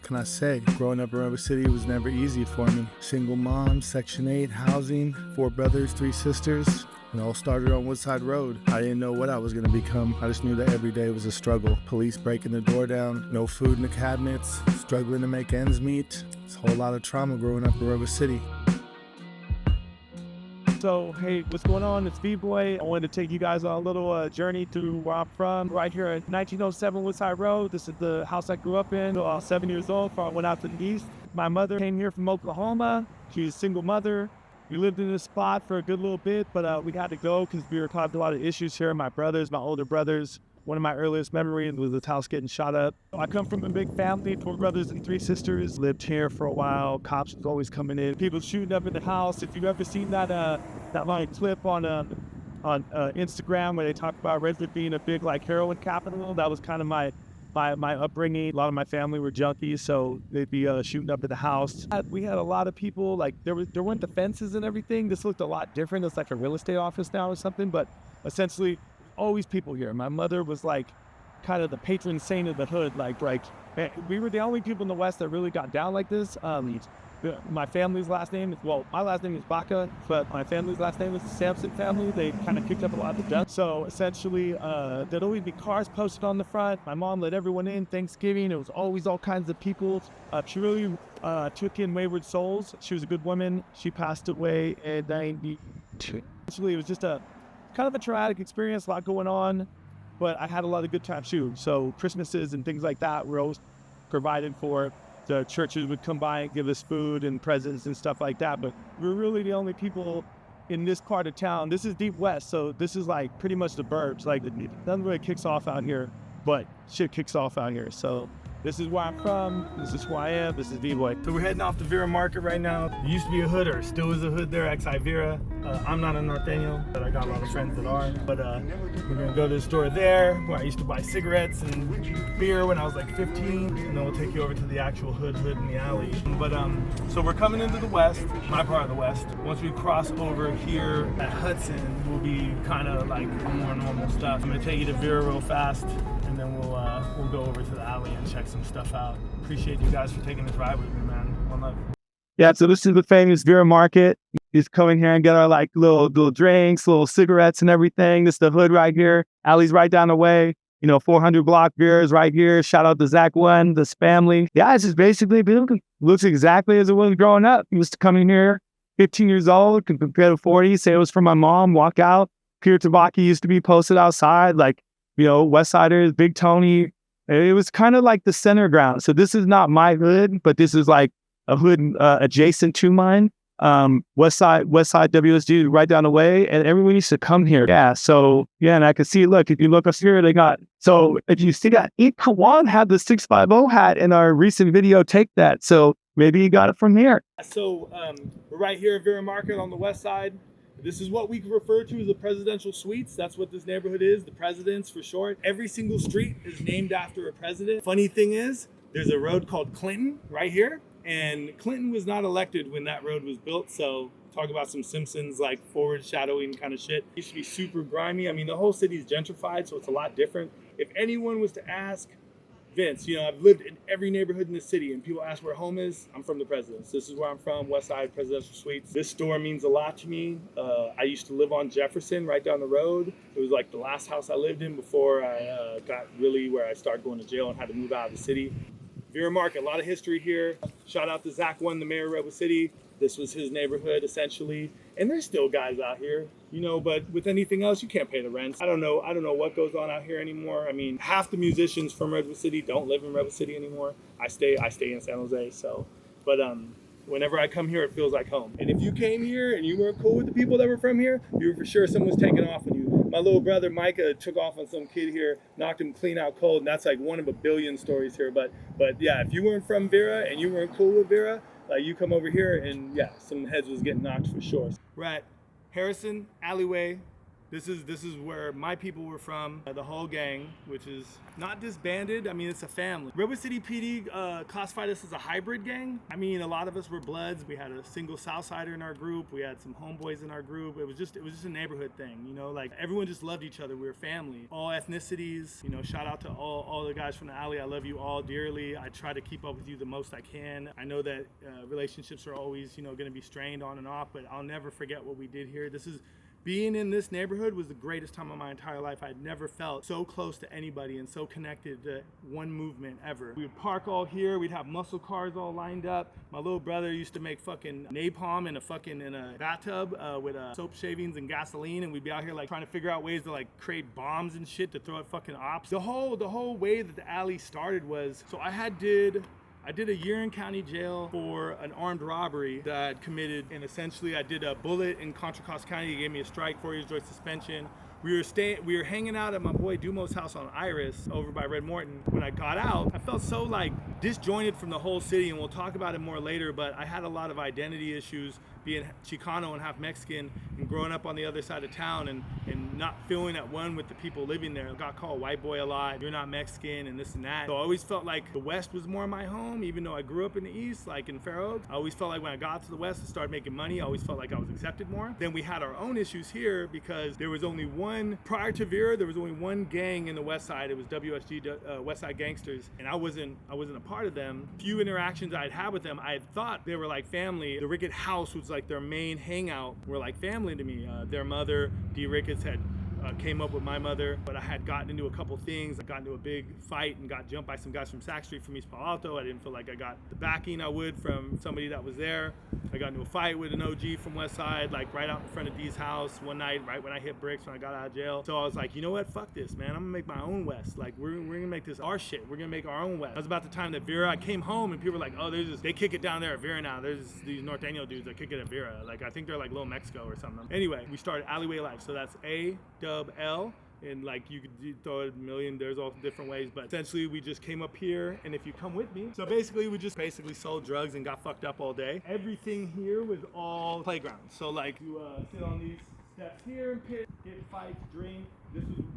can I say? Growing up in Redwood City was never easy for me. Single mom, Section 8, housing, 4 brothers, 3 sisters. It all started on Woodside Road. I didn't know what I was gonna become. I just knew that every day was a struggle. Police breaking the door down, no food in the cabinets, struggling to make ends meet. It's a whole lot of trauma growing up in Redwood City. So, hey, what's going on? It's V-Boy. I wanted to take you guys on a little journey through where I'm from. Right here at 1907 Woodside Road. This is the house I grew up in. I was 7 years old before I went out to the east. My mother came here from Oklahoma. She was a single mother. We lived in this spot for a good little bit, but we had to go because we were caught up a lot of issues here. My brothers, my older brothers. One of my earliest memories was this house getting shot up. I come from a big family, 4 brothers and 3 sisters. Lived here for a while. Cops was always coming in. People shooting up in the house. If you've ever seen that long clip on Instagram where they talk about Redwood being a big heroin capital, that was kind of my upbringing. A lot of my family were junkies, so they'd be shooting up at the house. We had a lot of people, there weren't the fences and everything. This looked a lot different. It's like a real estate office now or something, but essentially always people here. My mother was kind of the patron saint of the hood. We were the only people in the West that really got down like this. My family's last name my last name is Baca, but my family's last name is the Sampson family. They kind of kicked up a lot of the dust. So essentially, there'd always be cars posted on the front. My mom let everyone in. Thanksgiving, it was always all kinds of people. She really took in wayward souls. She was a good woman. She passed away in 92. Essentially, it was just a kind of a traumatic experience, a lot going on, but I had a lot of good times too. So Christmases and things like that were always provided for. The churches would come by and give us food and presents and stuff like that, but we're really the only people in this part of town. This is deep west, so this is pretty much the burbs. Nothing really kicks off out here, but shit kicks off out here. So this is where I'm from, this is who I am, this is V-Boy. So we're heading off to Vera Market right now. It used to be a hood, or still is a hood there, XI Vera. I'm not a Norteño, but I got a lot of friends that are. But we're gonna go to the store there, where I used to buy cigarettes and beer when I was 15, and then we'll take you over to the actual hood in the alley. But so we're coming into the west, my part of the west. Once we cross over here at Hudson, we'll be kind of more normal stuff. I'm gonna take you to Vera real fast, and then we'll go over to the alley and check some stuff out. Appreciate you guys for taking this ride with me, man. One love. Yeah, so this is the famous Vera Market. Just come in here and get our little drinks, little cigarettes and everything. This is the hood right here. Alley's right down the way. 400 block Vera's right here. Shout out to Zach One, this family. Yeah, it's just basically looks exactly as it was growing up. Used to come in here, 15 years old, could compare to 40, say it was from my mom, walk out. Pure Tobacco used to be posted outside, Westsiders, Big Tony. It was kind of the center ground. So this is not my hood, but this is a hood adjacent to mine. Westside WSD right down the way, and everyone used to come here. Yeah, so yeah, and I can see, if you look up here, if you see that, Kawan had the 650 hat in our recent video, take that. So maybe you got it from here. So we're right here at Vera Market on the west side. This is what we refer to as the presidential suites. That's what this neighborhood is, the presidents for short. Every single street is named after a president. Funny thing is, there's a road called Clinton right here, and Clinton was not elected when that road was built. So talk about some Simpsons forward shadowing kind of shit. It used to be super grimy. I mean, the whole city is gentrified, so it's a lot different. If anyone was to ask Vince, I've lived in every neighborhood in the city, and people ask where home is. I'm from the Presidents. This is where I'm from, West Side Presidential Suites. This store means a lot to me. I used to live on Jefferson, right down the road. It was the last house I lived in before I got where I started going to jail and had to move out of the city. Vera Market, a lot of history here. Shout out to Zach One, the mayor of Redwood City. This was his neighborhood, essentially. And there's still guys out here, but with anything else, you can't pay the rent. I don't know what goes on out here anymore. I mean, half the musicians from Redwood City don't live in Redwood City anymore. I stay in San Jose, so. But whenever I come here, it feels like home. And if you came here and you weren't cool with the people that were from here, you were for sure someone was taking off on you. My little brother, Micah, took off on some kid here, knocked him clean out cold, and that's one of a billion stories here. But yeah, if you weren't from Vera and you weren't cool with Vera, you come over here and yeah, some heads was getting knocked for sure. We're at Harrison, Alleyway. This is where my people were from, the whole gang, which is not disbanded. I mean, it's a family. Redwood City PD classified us as a hybrid gang. I mean, a lot of us were bloods. We had a single Southsider in our group. We had some homeboys in our group. It was just a neighborhood thing, you know, like everyone just loved each other. We were family, all ethnicities, you know, shout out to all the guys from the alley. I love you all dearly. I try to keep up with you the most I can. I know that relationships are always, you know, going to be strained on and off, but I'll never forget what we did here. Being in this neighborhood was the greatest time of my entire life. I'd never felt so close to anybody and so connected to one movement ever. We would park all here. We'd have muscle cars all lined up. My little brother used to make fucking napalm in a bathtub with soap shavings and gasoline, and we'd be out here like trying to figure out ways to like create bombs and shit to throw at fucking ops. The whole way that the alley started was, so I did a year in county jail for an armed robbery that I had committed, and essentially I did a bullet in Contra Costa County. They gave me a strike, 4 years joint suspension. We were hanging out at my boy Dumo's house on Iris over by Red Morton. When I got out, I felt so like disjointed from the whole city, and we'll talk about it more later, but I had a lot of identity issues being Chicano and half Mexican and growing up on the other side of town and not feeling at one with the people living there. I got called white boy a lot, you're not Mexican and this and that. So I always felt like the West was more my home, even though I grew up in the East, like in Fair Oaks. I always felt like when I got to the West and started making money, I always felt like I was accepted more. Then we had our own issues here because there was only one, prior to Vera, there was only one gang in the West Side. It was WSG, West Side Gangsters, and I wasn't a part of them. Few interactions I'd had with them, I had thought they were like family. The Rickett house was like their main hangout, were like family to me. Their mother, Dee Ricketts, had came up with my mother, but I had gotten into a couple things. I got into a big fight and got jumped by some guys from Sac Street from East Palo Alto. I didn't feel like I got the backing I would from somebody that was there. I got into a fight with an OG from West Side, like right out in front of Dee's house one night, right when I hit bricks when I got out of jail. So I was like, you know what, fuck this, man. I'm gonna make my own West. Like we're gonna make this our shit. We're gonna make our own West. That was about the time that Vera, I came home and people were like, oh, they kick it down there at Vera now. There's these Norteño dudes that kick it at Vera. Like I think they're like Little Mexico or something. Anyway, we started Alleyway Life. So that's A-L. And like you could throw it a million, there's all different ways, but essentially we just came up here, and if you come with me, so basically we just sold drugs and got fucked up all day. Everything here was all playground. So like you sit on these steps here, get fights, drink.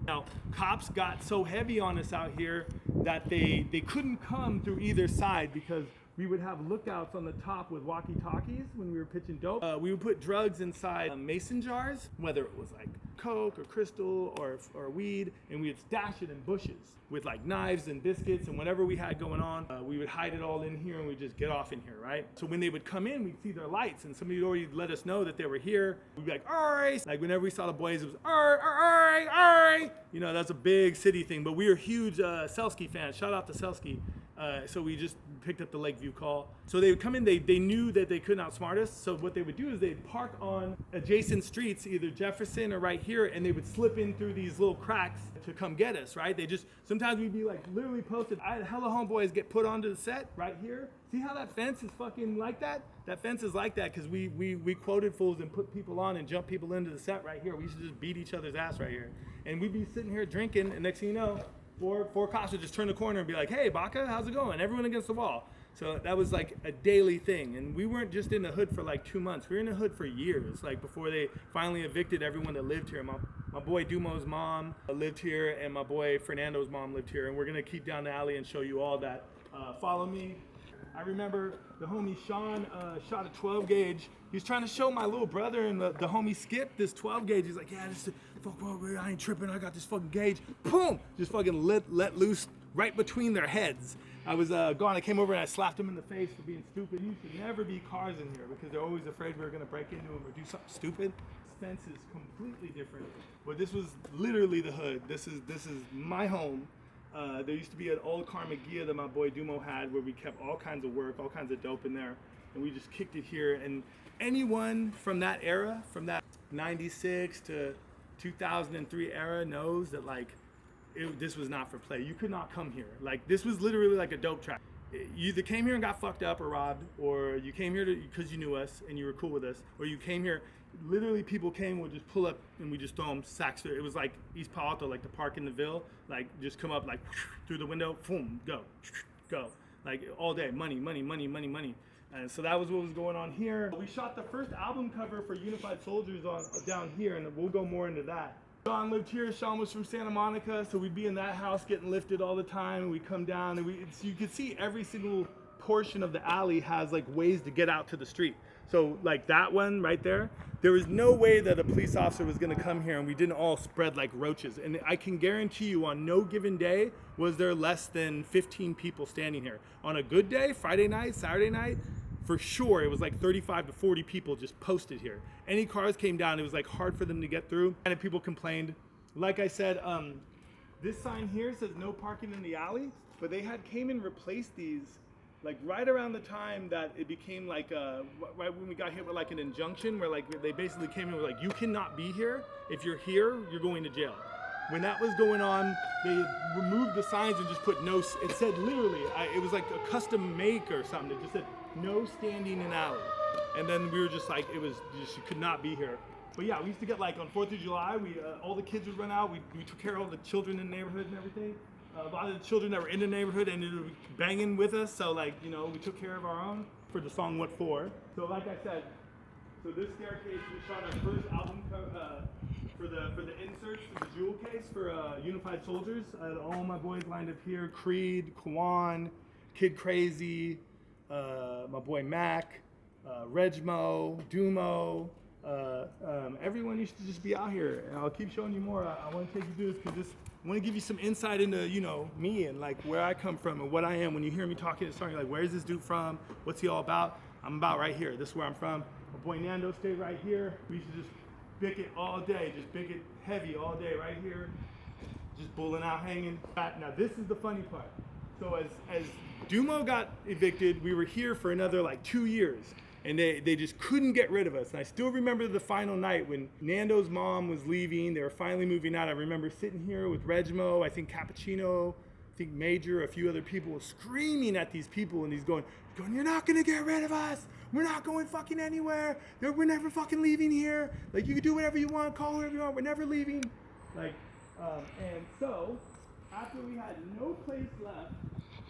Now, cops got so heavy on us out here that they couldn't come through either side because we would have lookouts on the top with walkie-talkies when we were pitching dope. We would put drugs inside mason jars, whether it was like coke or crystal or weed, and we would stash it in bushes with like knives and biscuits and whatever we had going on. We would hide it all in here and we'd just get off in here, right? So when they would come in, we'd see their lights and somebody would already let us know that they were here. We'd be like, all right. Like whenever we saw the boys, it was, all right. You know, that's a big city thing, but we were huge Selsky fans. Shout out to Selsky. So we just picked up the Lakeview call. So they would come in, they knew that they couldn't outsmart us. So what they would do is they'd park on adjacent streets, either Jefferson or right here, and they would slip in through these little cracks to come get us, right? Sometimes we'd be like literally posted. I had hella homeboys get put onto the set right here. See how that fence is fucking like that? That fence is like that because we quoted fools and put people on and jump people into the set right here. We used to just beat each other's ass right here. And we'd be sitting here drinking, and next thing you know, four cops would just turn the corner and be like, hey, Baca, how's it going? Everyone against the wall. So that was like a daily thing. And we weren't just in the hood for like 2 months. We were in the hood for years, like before they finally evicted everyone that lived here. My boy Dumo's mom lived here, and my boy Fernando's mom lived here. And we're gonna keep down the alley and show you all that. Follow me. I remember the homie Sean shot a 12 gauge. He was trying to show my little brother and the homie Skip this 12 gauge. He's like, yeah, I ain't tripping. I got this fucking gauge. Boom! Just fucking let loose right between their heads. I was gone. I came over and I slapped him in the face for being stupid. You should never be cars in here because they're always afraid we're gonna break into them or do something stupid. This fence is completely different. But this was literally the hood. This is my home. There used to be an old car McGee that my boy Dumo had where we kept all kinds of work, all kinds of dope in there, and we just kicked it here. And anyone from that era, from that 96 to 2003 era knows that like this was not for play. You could not come here. Like this was literally like a dope trap. You either came here and got fucked up or robbed, or you came here because you knew us and you were cool with us, or you came here, literally people came, would just pull up and we just throw them sacks. It was like East Palo Alto, like the park in the Ville, like just come up like through the window, boom, go, like all day, money. And so that was what was going on here. We shot the first album cover for Unified Soldiers down here, and we'll go more into that. Sean lived here. Sean was from Santa Monica, so we'd be in that house getting lifted all the time, and we'd come down, and so you could see every single portion of the alley has like ways to get out to the street. So like that one right there, there was no way that a police officer was gonna come here and we didn't all spread like roaches. And I can guarantee you on no given day was there less than 15 people standing here. On a good day, Friday night, Saturday night, for sure it was like 35 to 40 people just posted here. Any cars came down, it was like hard for them to get through. And people complained. Like I said, this sign here says no parking in the alley, but they came and replaced these like right around the time that it became like right when we got hit with like an injunction where like they basically came in with like, you cannot be here. If you're here, you're going to jail. When that was going on, they removed the signs and just put no, it said literally, it was like a custom make or something. It just said no standing in alley. And then we were just like, it was just, you could not be here. But yeah, we used to get like on 4th of July, all the kids would run out. We took care of all the children in the neighborhood and everything. A lot of the children that were in the neighborhood ended up banging with us, so like, you know, we took care of our own for the song What For. So like I said, so this staircase, we shot our first album for the inserts for the jewel case for Unified Soldiers. I had all my boys lined up here, Creed, Kwan, Kid Crazy, my boy Mac, Regmo, Dumo, everyone used to just be out here. And I'll keep showing you more. I want to take you through this because I want to give you some insight into, you know, me and like where I come from and what I am. When you hear me talking to song, you're like, where's this dude from? What's he all about? I'm about right here. This is where I'm from. My boy Nando stayed right here. We used to just bick it all day, just bick it heavy all day right here. Just bulling out, hanging. Now this is the funny part. So as Dumo got evicted, we were here for another like 2 years. And they just couldn't get rid of us. And I still remember the final night when Nando's mom was leaving. They were finally moving out. I remember sitting here with Regmo, I think Cappuccino, I think Major, a few other people screaming at these people. And he's going, you're not gonna get rid of us. We're not going fucking anywhere. We're never fucking leaving here. Like, you can do whatever you want, call whoever you want. We're never leaving. Like, and so after we had no place left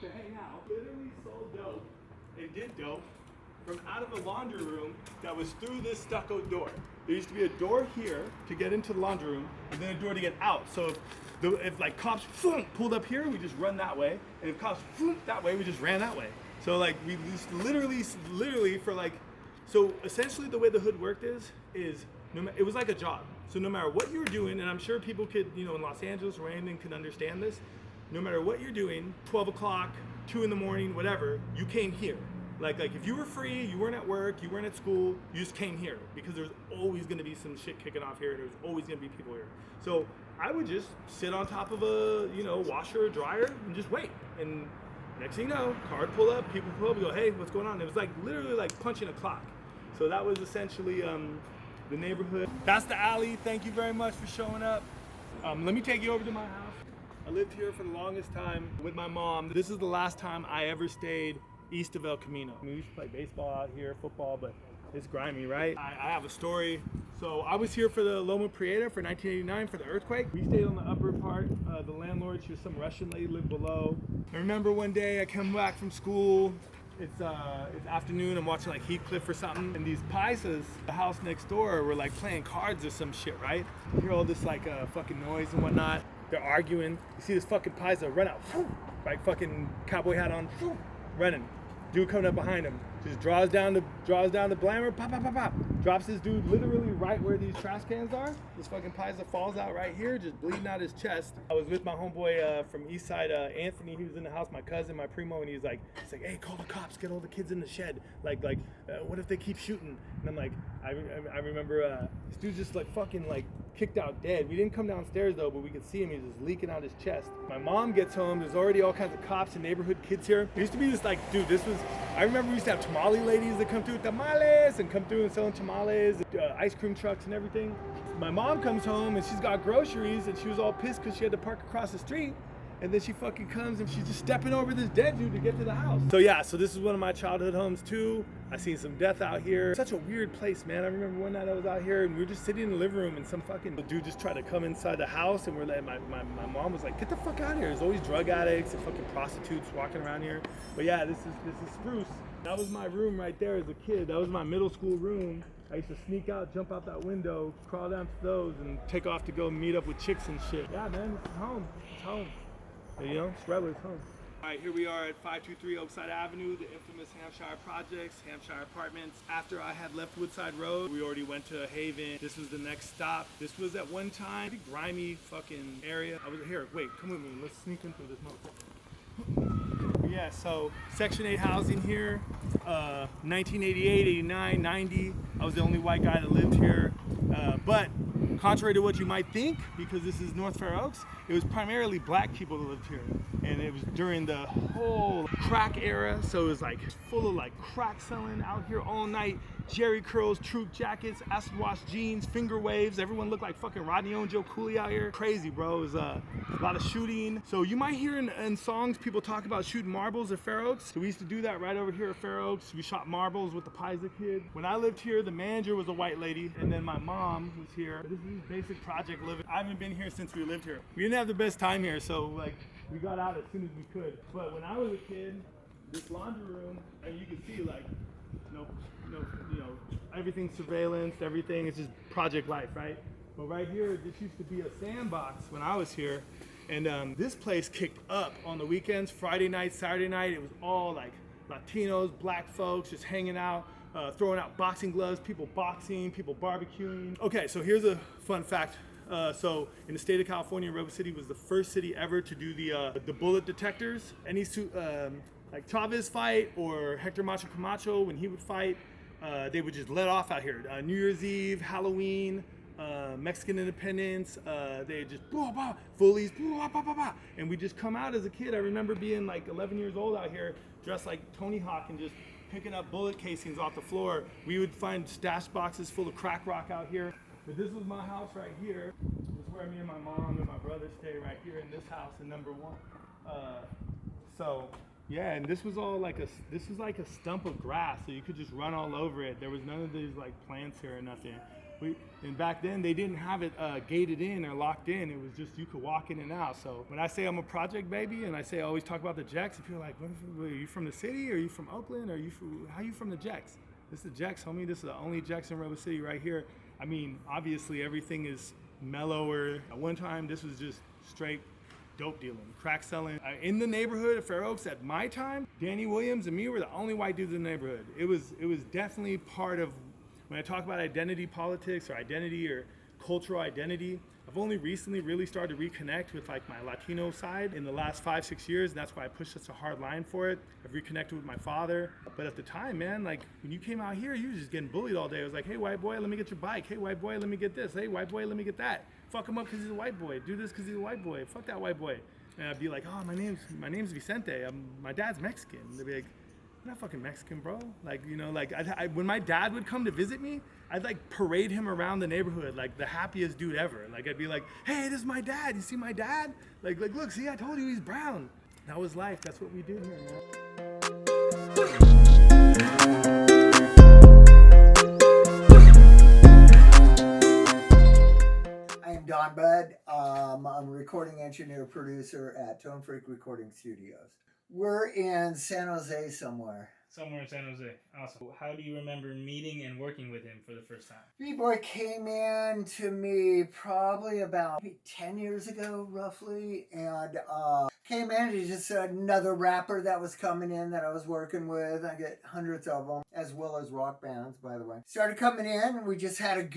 to hang out, literally sold dope and did dope from out of a laundry room that was through this stucco door. There used to be a door here to get into the laundry room, and then a door to get out. So if like cops pulled up here, we just run that way, and if cops that way, we just ran that way. So like we just literally for like, so essentially the way the hood worked is it was like a job. So no matter what you were doing, and I'm sure people could, you know, in Los Angeles or anything could understand this, no matter what you're doing, 12 o'clock, 2 in the morning, whatever, you came here. Like if you were free, you weren't at work, you weren't at school, you just came here because there's always gonna be some shit kicking off here. There's always gonna be people here. So I would just sit on top of a, you know, washer or dryer and just wait. And next thing you know, car would pull up, people pull up, and go, hey, what's going on? It was like literally like punching a clock. So that was essentially the neighborhood. That's the alley. Thank you very much for showing up. Let me take you over to my house. I lived here for the longest time with my mom. This is the last time I ever stayed east of El Camino. I mean, we used to play baseball out here, football, but it's grimy, right? I have a story. So I was here for the Loma Prieta for 1989 for the earthquake. We stayed on the upper part. The landlord, she was some Russian lady, lived below. I remember one day I come back from school. It's afternoon, I'm watching like Heathcliff or something, and these paisas, the house next door, were like playing cards or some shit, right? You hear all this like fucking noise and whatnot. They're arguing. You see this fucking paisa run out, like fucking cowboy hat on, running. Dude coming up behind him, just draws down the blammer, pop, pop, pop, pop. Drops this dude literally right where these trash cans are. This fucking paisa falls out right here, just bleeding out his chest. I was with my homeboy from Eastside, Anthony. He was in the house, my cousin, my primo, and he's like, hey, call the cops, get all the kids in the shed. Like, what if they keep shooting? And I'm like, I remember this dude just like fucking like kicked out dead. We didn't come downstairs though, but we could see him. He was just leaking out his chest. My mom gets home. There's already all kinds of cops and neighborhood kids here. There used to be this like, dude, I remember we used to have tamale ladies that come through, tamales, and come through and selling tamales, ice cream trucks and everything. My mom comes home and she's got groceries and she was all pissed because she had to park across the street. And then she fucking comes and she's just stepping over this dead dude to get to the house. So yeah, so this is one of my childhood homes too. I seen some death out here. Such a weird place, man. I remember one night I was out here and we were just sitting in the living room and some fucking dude just tried to come inside the house, and my mom was like, get the fuck out of here. There's always drug addicts and fucking prostitutes walking around here. But yeah, this is Spruce. That was my room right there as a kid. That was my middle school room. I used to sneak out, jump out that window, crawl down to those, and take off to go meet up with chicks and shit. Yeah, man, it's home. It's home. You know, it's Redwood's home. All right, here we are at 523 Oakside Avenue, the infamous Hampshire Projects, Hampshire Apartments. After I had left Woodside Road, we already went to Haven. This was the next stop. This was at one time a grimy fucking area. I was here. Wait, come with me. Let's sneak in through this motherfucker. Yeah, so Section 8 housing here, 1988, 89, 90. I was the only white guy that lived here. But contrary to what you might think, because this is North Fair Oaks, it was primarily black people that lived here. And it was during the whole crack era, so it was like full of like crack selling out here all night. Jerry curls, troop jackets, acid wash jeans, finger waves. Everyone looked like fucking Rodney O and Joe Cooley out here. Crazy, bro. It was a lot of shooting. So you might hear in songs people talk about shooting marbles at Fair Oaks. So we used to do that right over here at Fair Oaks. We shot marbles with the Pisa kid. When I lived here, the manager was a white lady, and then my mom was here. This is basic project living. I haven't been here since we lived here. We didn't have the best time here, so like we got out as soon as we could. But when I was a kid, this laundry room, and you can see like, you know, everything's surveillance, everything is just project life, right? But right here, this used to be a sandbox when I was here. And this place kicked up on the weekends, Friday night, Saturday night. It was all like Latinos, black folks just hanging out, throwing out boxing gloves, people boxing, people barbecuing. Okay, so here's a fun fact. So in the state of California, Redwood City was the first city ever to do the bullet detectors. Any like Chavez fight or Hector Macho Camacho, when he would fight, they would just let off out here. New Year's Eve, Halloween, Mexican Independence, they just fullies, and we just come out as a kid. I remember being like 11 years old out here, dressed like Tony Hawk and just picking up bullet casings off the floor. We would find stash boxes full of crack rock out here. But this was my house right here. This is where me and my mom and my brother stay right here in this house in number 1. So yeah, and this was all like this was like a stump of grass, so you could just run all over it. There was none of these like plants here or nothing. And back then they didn't have it gated in or locked in. It was just you could walk in and out. So when I say I'm a project baby and I say I always talk about the Jacks, people are like, are you from the city? Are you from Oakland? How are you from the Jacks? This is the Jacks, homie. This is the only Jacks in Redwood City right here. I mean, obviously everything is mellower. At one time, this was just straight dope dealing, crack selling. In the neighborhood of Fair Oaks at my time, Danny Williams and me were the only white dudes in the neighborhood. It was definitely part of, when I talk about identity politics or identity or cultural identity, I've only recently really started to reconnect with like my Latino side in the last 5-6 years, and that's why I pushed such a hard line for it. I've reconnected with my father. But at the time, man, like when you came out here, you were just getting bullied all day. It was like, hey, white boy, let me get your bike. Hey, white boy, let me get this. Hey, white boy, let me get that. Fuck him up because he's a white boy. Do this because he's a white boy. Fuck that white boy. And I'd be like, oh, my name's Vicente. My dad's Mexican. They'd be like, I'm not fucking Mexican, bro. Like, you know, like when my dad would come to visit me, I'd like parade him around the neighborhood like the happiest dude ever. Like I'd be like, hey, this is my dad. You see my dad? Like look, see, I told you he's brown. That was life. That's what we did here, man. I am Don Budd. I'm a recording engineer producer at Tone Freak Recording Studios. We're in San Jose somewhere. Somewhere in San Jose. Awesome. How do you remember meeting and working with him for the first time? B-Boy came in to me probably about 10 years ago, roughly, and came in. He's just another rapper that was coming in that I was working with. I get hundreds of them, as well as rock bands, by the way. Started coming in. We just had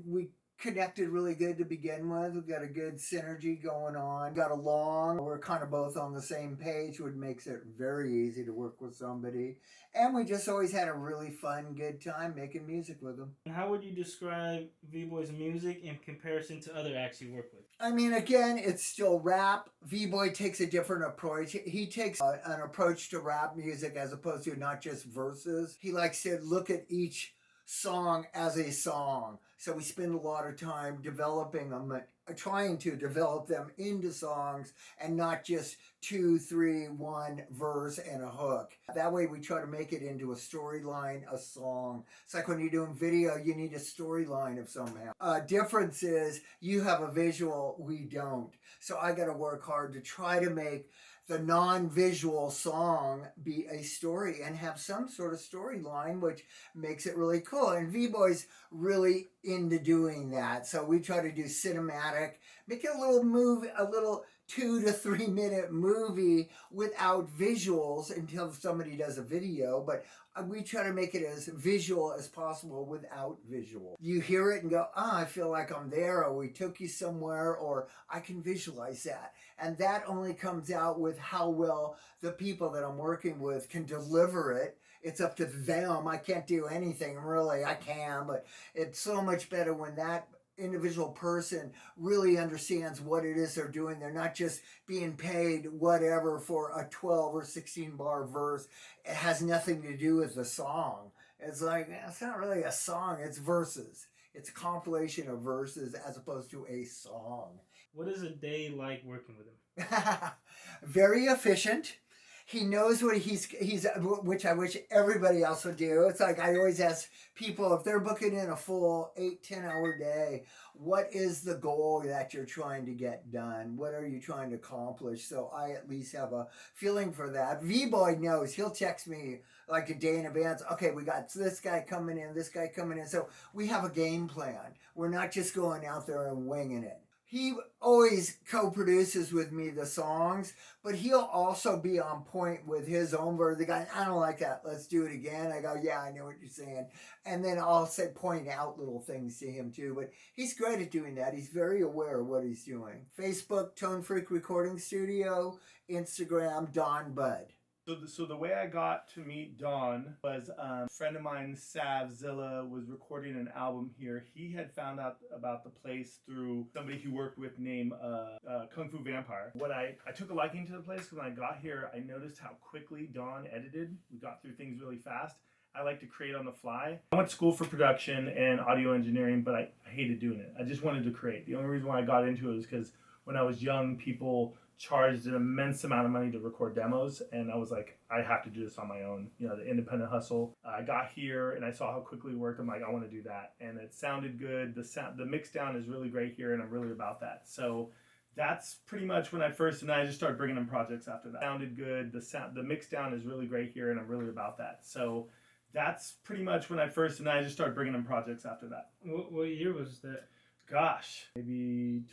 we connected really good to begin with. We've got a good synergy going on. Got along. We're kind of both on the same page, which makes it very easy to work with somebody. And we just always had a really fun, good time making music with them. How would you describe V-Boy's music in comparison to other acts you work with? I mean, again, it's still rap. V-Boy takes a different approach. He takes an approach to rap music as opposed to not just verses. He likes to look at each song as a song. So we spend a lot of time developing them, trying to develop them into songs and not just 2, 3, 1 verse and a hook. That way we try to make it into a storyline, a song. It's like when you're doing video, you need a storyline of somehow. Difference is you have a visual, we don't. So I got to work hard to try to make the non-visual song be a story and have some sort of storyline, which makes it really cool. And V-Boy's really into doing that. So we try to do cinematic, make it a little movie, a little 2 to 3 minute movie without visuals until somebody does a video. But we try to make it as visual as possible without visual. You hear it and go, I feel like I'm there, or we took you somewhere, or I can visualize that. And that only comes out with how well the people that I'm working with can deliver it. It's up to them. I can't do anything, really. I can, but it's so much better when that individual person really understands what it is they're doing. They're not just being paid whatever for a 12 or 16 bar verse. It has nothing to do with the song. It's like, it's not really a song, it's verses. It's a compilation of verses as opposed to a song. What is a day like working with him? Very efficient. He knows what he's, which I wish everybody else would do. It's like I always ask people, if they're booking in a full 8-10 hour day, what is the goal that you're trying to get done? What are you trying to accomplish? So I at least have a feeling for that. V-Boy knows. He'll text me like a day in advance. Okay, we got this guy coming in, this guy coming in. So we have a game plan. We're not just going out there and winging it. He always co-produces with me the songs, but he'll also be on point with his own version. The guy, I don't like that. Let's do it again. I go, yeah, I know what you're saying. And then I'll point out little things to him too. But he's great at doing that. He's very aware of what he's doing. Facebook, Tone Freak Recording Studio. Instagram, Don Bud. So the way I got to meet Don was a friend of mine, Savzilla, was recording an album here. He had found out about the place through somebody he worked with named Kung Fu Vampire. I took a liking to the place because when I got here, I noticed how quickly Don edited. We got through things really fast. I like to create on the fly. I went to school for production and audio engineering, but I hated doing it. I just wanted to create. The only reason why I got into it was because when I was young, people charged an immense amount of money to record demos, and I was like, I have to do this on my own, the independent hustle. I got here and I saw how quickly it worked. I'm like, I want to do that, and it sounded good. The mix down is really great here, and I'm really about that. So that's pretty much when I just started bringing in projects after that. Sounded good. The mix down is really great here, and I'm really about that. So that's pretty much when I just started bringing in projects after that. What year was that? Gosh, maybe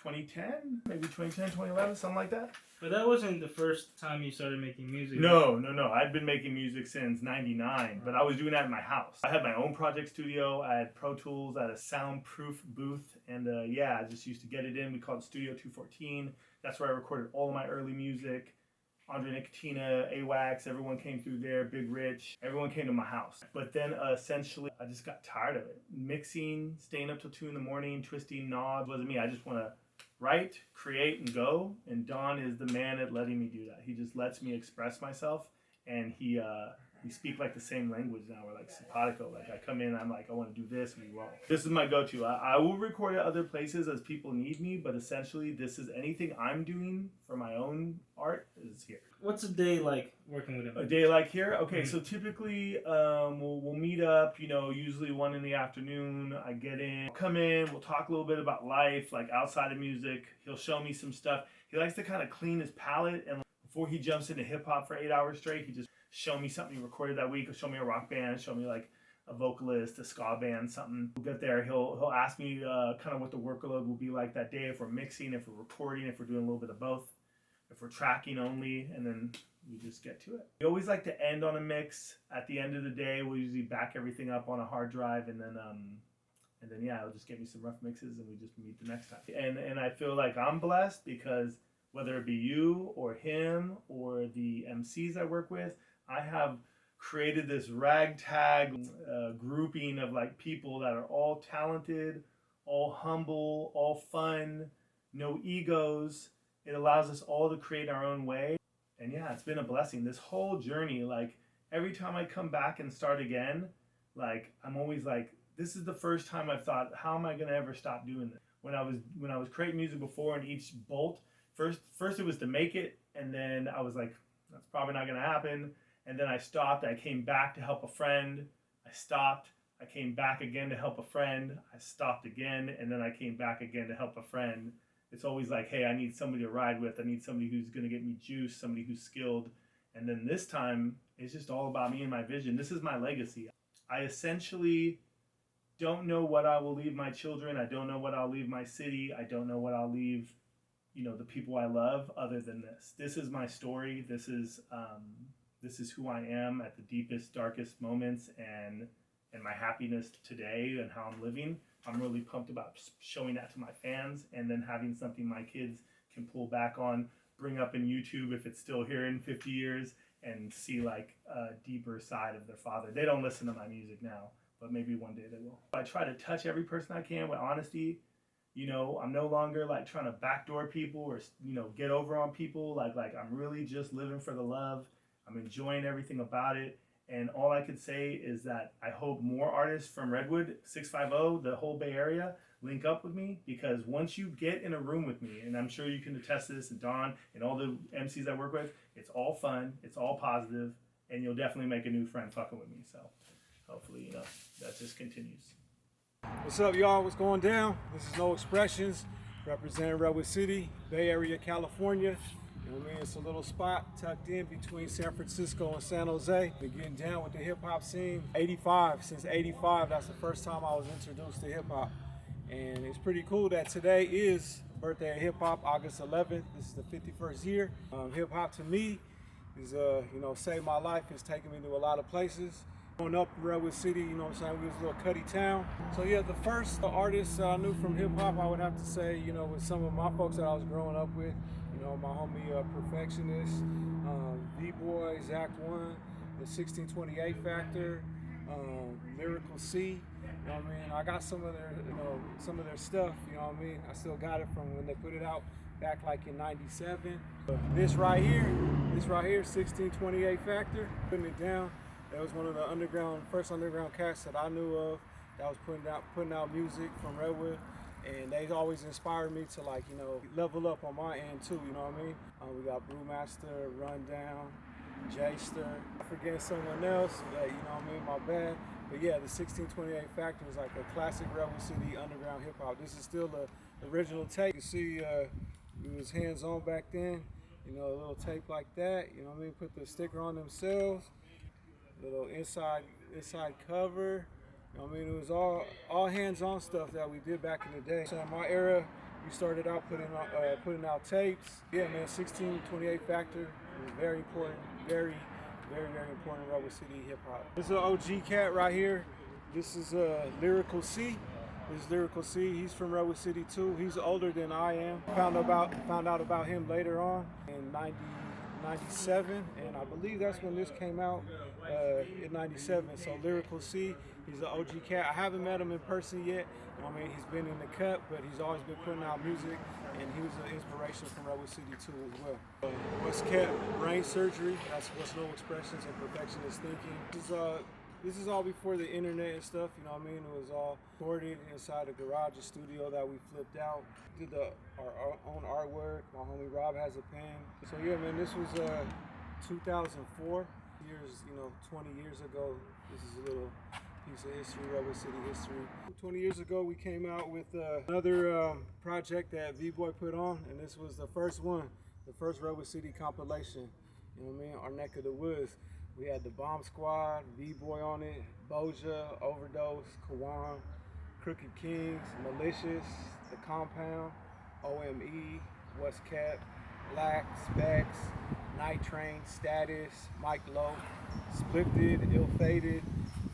2010, 2011, something like that. But that wasn't the first time you started making music. No. I'd been making music since '99, but I was doing that in my house. I had my own project studio. I had Pro Tools. I had a soundproof booth, and I just used to get it in. We called it Studio 214. That's where I recorded all of my early music. Andre Nicotina, AWACS, everyone came through there, Big Rich, everyone came to my house. But then essentially, I just got tired of it. Mixing, staying up till 2 in the morning, twisting knobs, wasn't me. I just want to write, create, and go. And Don is the man at letting me do that. He just lets me express myself, and we speak like the same language now. We're like simpatico. Like I come in, I'm like, I want to do this, and we roll. This is my go-to. I will record at other places as people need me, but essentially this is anything I'm doing for my own art is here. What's a day like working with him? A day like here? Okay, so typically we'll meet up, usually 1 in the afternoon. I get in, come in, we'll talk a little bit about life, like outside of music. He'll show me some stuff. He likes to kind of clean his palette, and before he jumps into hip-hop for 8 hours straight, he just show me something he recorded that week, or show me a rock band, show me like a vocalist, a ska band, something. We'll get there, he'll ask me kind of what the workload will be like that day, if we're mixing, if we're recording, if we're doing a little bit of both, if we're tracking only, and then we just get to it. We always like to end on a mix. At the end of the day, we'll usually back everything up on a hard drive, and then he'll just get me some rough mixes, and we just meet the next time. And I feel like I'm blessed because whether it be you or him or the MCs I work with, I have created this ragtag grouping of like people that are all talented, all humble, all fun, no egos. It allows us all to create our own way. And yeah, it's been a blessing. This whole journey, like every time I come back and start again, like I'm always like, this is the first time I've thought, how am I gonna ever stop doing this? When I was creating music before, and each bolt, first it was to make it, and then I was like, that's probably not gonna happen. And then I stopped. I came back to help a friend. I stopped. I came back again to help a friend. I stopped again, and then I came back again to help a friend. it's always like, hey, I need somebody to ride with. I need somebody who's going to get me juice, somebody who's skilled. And then this time, it's just all about me and my vision. This is my legacy. I essentially don't know what I will leave my children. I don't know what I'll leave my city. I don't know what I'll leave, the people I love other than this. This is my story. This is who I am at the deepest, darkest moments and my happiness today and how I'm living. I'm really pumped about showing that to my fans and then having something my kids can pull back on, bring up in YouTube if it's still here in 50 years and see like a deeper side of their father. They don't listen to my music now, but maybe one day they will. I try to touch every person I can with honesty. I'm no longer like trying to backdoor people or, get over on people. Like I'm really just living for the love. I'm enjoying everything about it. And all I could say is that I hope more artists from Redwood, 650, the whole Bay Area, link up with me, because once you get in a room with me, and I'm sure you can attest to this, and Don and all the MCs I work with, it's all fun, it's all positive, and you'll definitely make a new friend fucking with me. So hopefully, that just continues. What's up, y'all? What's going down? This is No Expressions, representing Redwood City, Bay Area, California. You know what I mean? It's a little spot tucked in between San Francisco and San Jose. Been getting down with the hip hop scene. Since 85, that's the first time I was introduced to hip hop. And it's pretty cool that today is birthday of hip hop, August 11th. This is the 51st year. Hip hop to me is, saved my life. It's taken me to a lot of places. Growing up in Redwood City, we was a little cutty town. So yeah, the first artist I knew from hip hop, I would have to say, with some of my folks that I was growing up with. My homie Perfectionist, V-Boy, Zach One, the 1628 Factor, Lyrical C. I got some of their stuff. I still got it from when they put it out back like in '97. This right here, 1628 Factor, putting it down. That was one of the first underground cats that I knew of that was putting out music from Redwood. And they always inspired me to level up on my end too, you know what I mean? We got Brewmaster, Rundown, Jayster. I'm forgetting someone else, my bad. But yeah, the 1628 Factor was like a classic Redwood City underground hip hop. This is still the original tape. You see, it was hands on back then, a little tape like that, Put the sticker on themselves, little inside cover. It was all hands-on stuff that we did back in the day. So in my era, we started out putting out tapes. Yeah, man, 1628 Factor was very important, very, very, very important Redwood City hip hop. This is an OG cat right here. This is Lyrical C. This is Lyrical C. He's from Redwood City too. He's older than I am. Found out about him later on in '97, and I believe that's when this came out in '97. So Lyrical C. He's an OG cat. I haven't met him in person yet. He's been in the cut, but he's always been putting out music, and he was an inspiration from Redwood City too as well. What's kept brain surgery? That's what's No Expressions and Perfectionist Thinking. This is all before the internet and stuff. It was all recorded inside a garage, a studio that we flipped out. Did our own artwork. My homie Rob has a pen. So yeah, man, this was 2004. 20 years ago. This is a little piece of history, Redwood City history. 20 years ago, we came out with another project that V-Boy put on, and this was the first one, the first Redwood City compilation. Our neck of the woods. We had the Bomb Squad, V-Boy on it, Boja, Overdose, Kawan, Crooked Kings, Malicious, The Compound, OME, What's Kept, Black, Specs, Night Train, Status, Mike Lowe, Splifted, Ill Fated,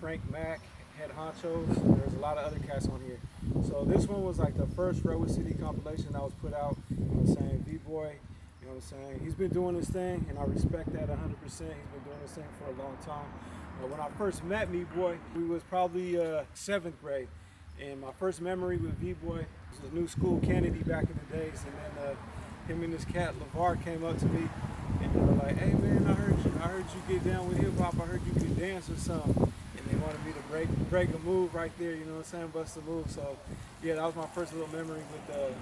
Frank Mack, Head Honchos. There's a lot of other cats on here. So this one was like the first Redwood City compilation that was put out. V-Boy, he's been doing his thing, and I respect that 100%. He's been doing this thing for a long time. When I first met V-Boy, we was probably 7th grade, and my first memory with V-Boy was a new school, Kennedy, back in the days, and then him and this cat, LeVar, came up to me, and they were like, hey man, I heard you get down with hip hop, I heard you could dance or something. And they wanted me to break a move right there, bust a move. So yeah, that was my first little memory with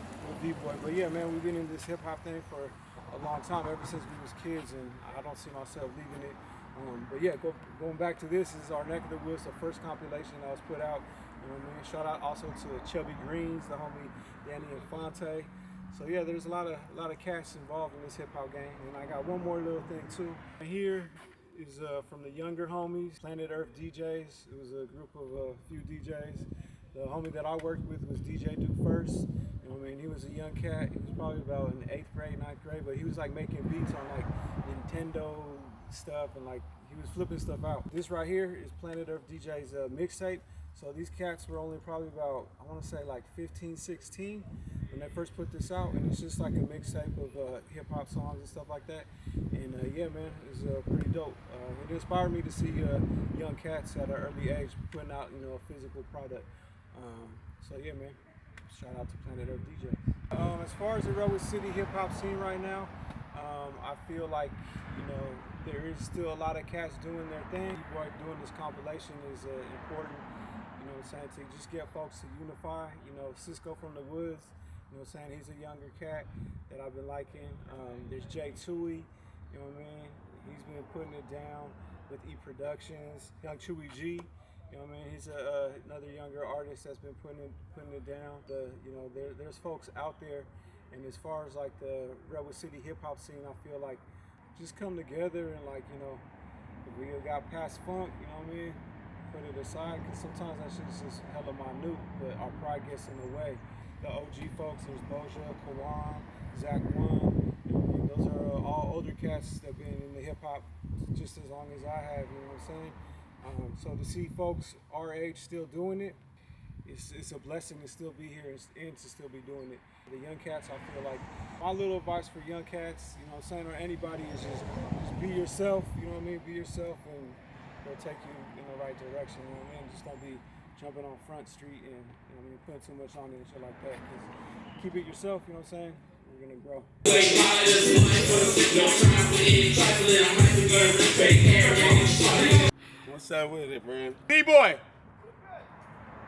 V-Boy. But yeah, man, we've been in this hip hop thing for a long time, ever since we was kids, and I don't see myself leaving it. But yeah, going back to this is our Neck of the Woods, the first compilation that was put out. Shout out also to Chubby Greens, the homie Danny Infante. So yeah, there's a lot of cats involved in this hip hop game, and I got one more little thing too. Here is from the younger homies, Planet Earth DJs. It was a group of a few DJs. The homie that I worked with was DJ Duke First. You know what I mean? He was a young cat. He was probably about in 8th grade, 9th grade, but he was like making beats on like Nintendo stuff, and like he was flipping stuff out. This right here is Planet Earth DJ's mixtape. So these cats were only probably about, I want to say like 15, 16 when they first put this out, and it's just like a mixtape of hip hop songs and stuff like that. And yeah, man, it's pretty dope. It inspired me to see young cats at an early age putting out, you know, a physical product. So yeah, man, shout out to Planet Earth DJ. As far as the Redwood City hip hop scene right now, I feel like, you know, there is still a lot of cats doing their thing. B-Boy doing this compilation is important. You know what I'm saying, to just get folks to unify. You know, Cisco from the Woods, you know what I'm saying, he's a younger cat that I've been liking. There's Jay Tui, you know what I mean, he's been putting it down with E Productions. Young Chewy G, you know what I mean, he's another younger artist that's been putting it down. You know, there's folks out there, and as far as like the Redwood City hip hop scene, I feel like just come together and like, you know, if we got past funk, you know what I mean, put it aside, because sometimes that shit's just hella minute, but our pride gets in the way. The OG folks, there's Boja, Kawan, Zach One, you know what I mean? Those are all older cats that have been in the hip hop just as long as I have, you know what I'm saying? So to see folks our age still doing it, it's a blessing to still be here and to still be doing it. The young cats, I feel like, my little advice for young cats, you know what I'm saying, or anybody, is just be yourself, you know what I mean? Be yourself, and it'll take you in the right direction, you know what I mean? Just don't be jumping on Front Street and, you know what I mean, putting too much on it and shit like that. Because keep it yourself, you know what I'm saying? We're gonna grow. What's up with it, man? B-Boy!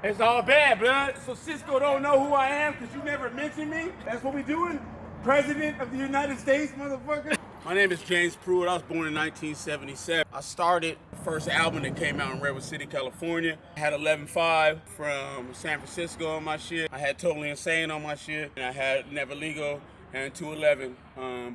It's all bad, blood. So Cisco don't know who I am because you never mentioned me? That's what we doing? President of the United States, motherfucker? My name is James Pruitt. I was born in 1977. I started the first album that came out in Redwood City, California. I had 11.5 from San Francisco on my shit. I had Totally Insane on my shit. And I had Never Legal and 211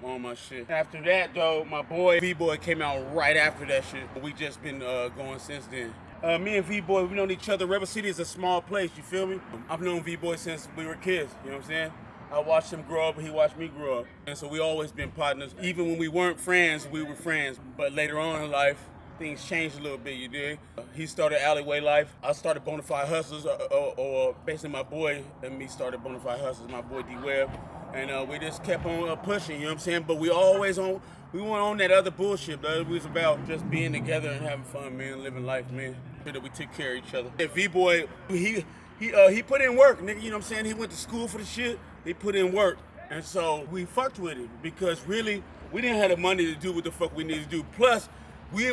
on my shit. After that, though, my boy V-Boy came out right after that shit. We just been going since then. Me and V-Boy, we known each other. Redwood City is a small place, you feel me? I've known V-Boy since we were kids, you know what I'm saying? I watched him grow up and he watched me grow up. And so we always been partners. Even when we weren't friends, we were friends. But later on in life, things changed a little bit, you dig? He started Alleyway life. I started Bonafide Hustlers, or basically my boy and me started Bonafide Hustlers, my boy D-Web. And we just kept on pushing, you know what I'm saying? But we weren't on that other bullshit, though. It was about just being together and having fun, man, living life, man. That we took care of each other. And V-Boy, he put in work, nigga, you know what I'm saying? He went to school for the shit. He put in work. And so we fucked with him because really, we didn't have the money to do what the fuck we needed to do. Plus, we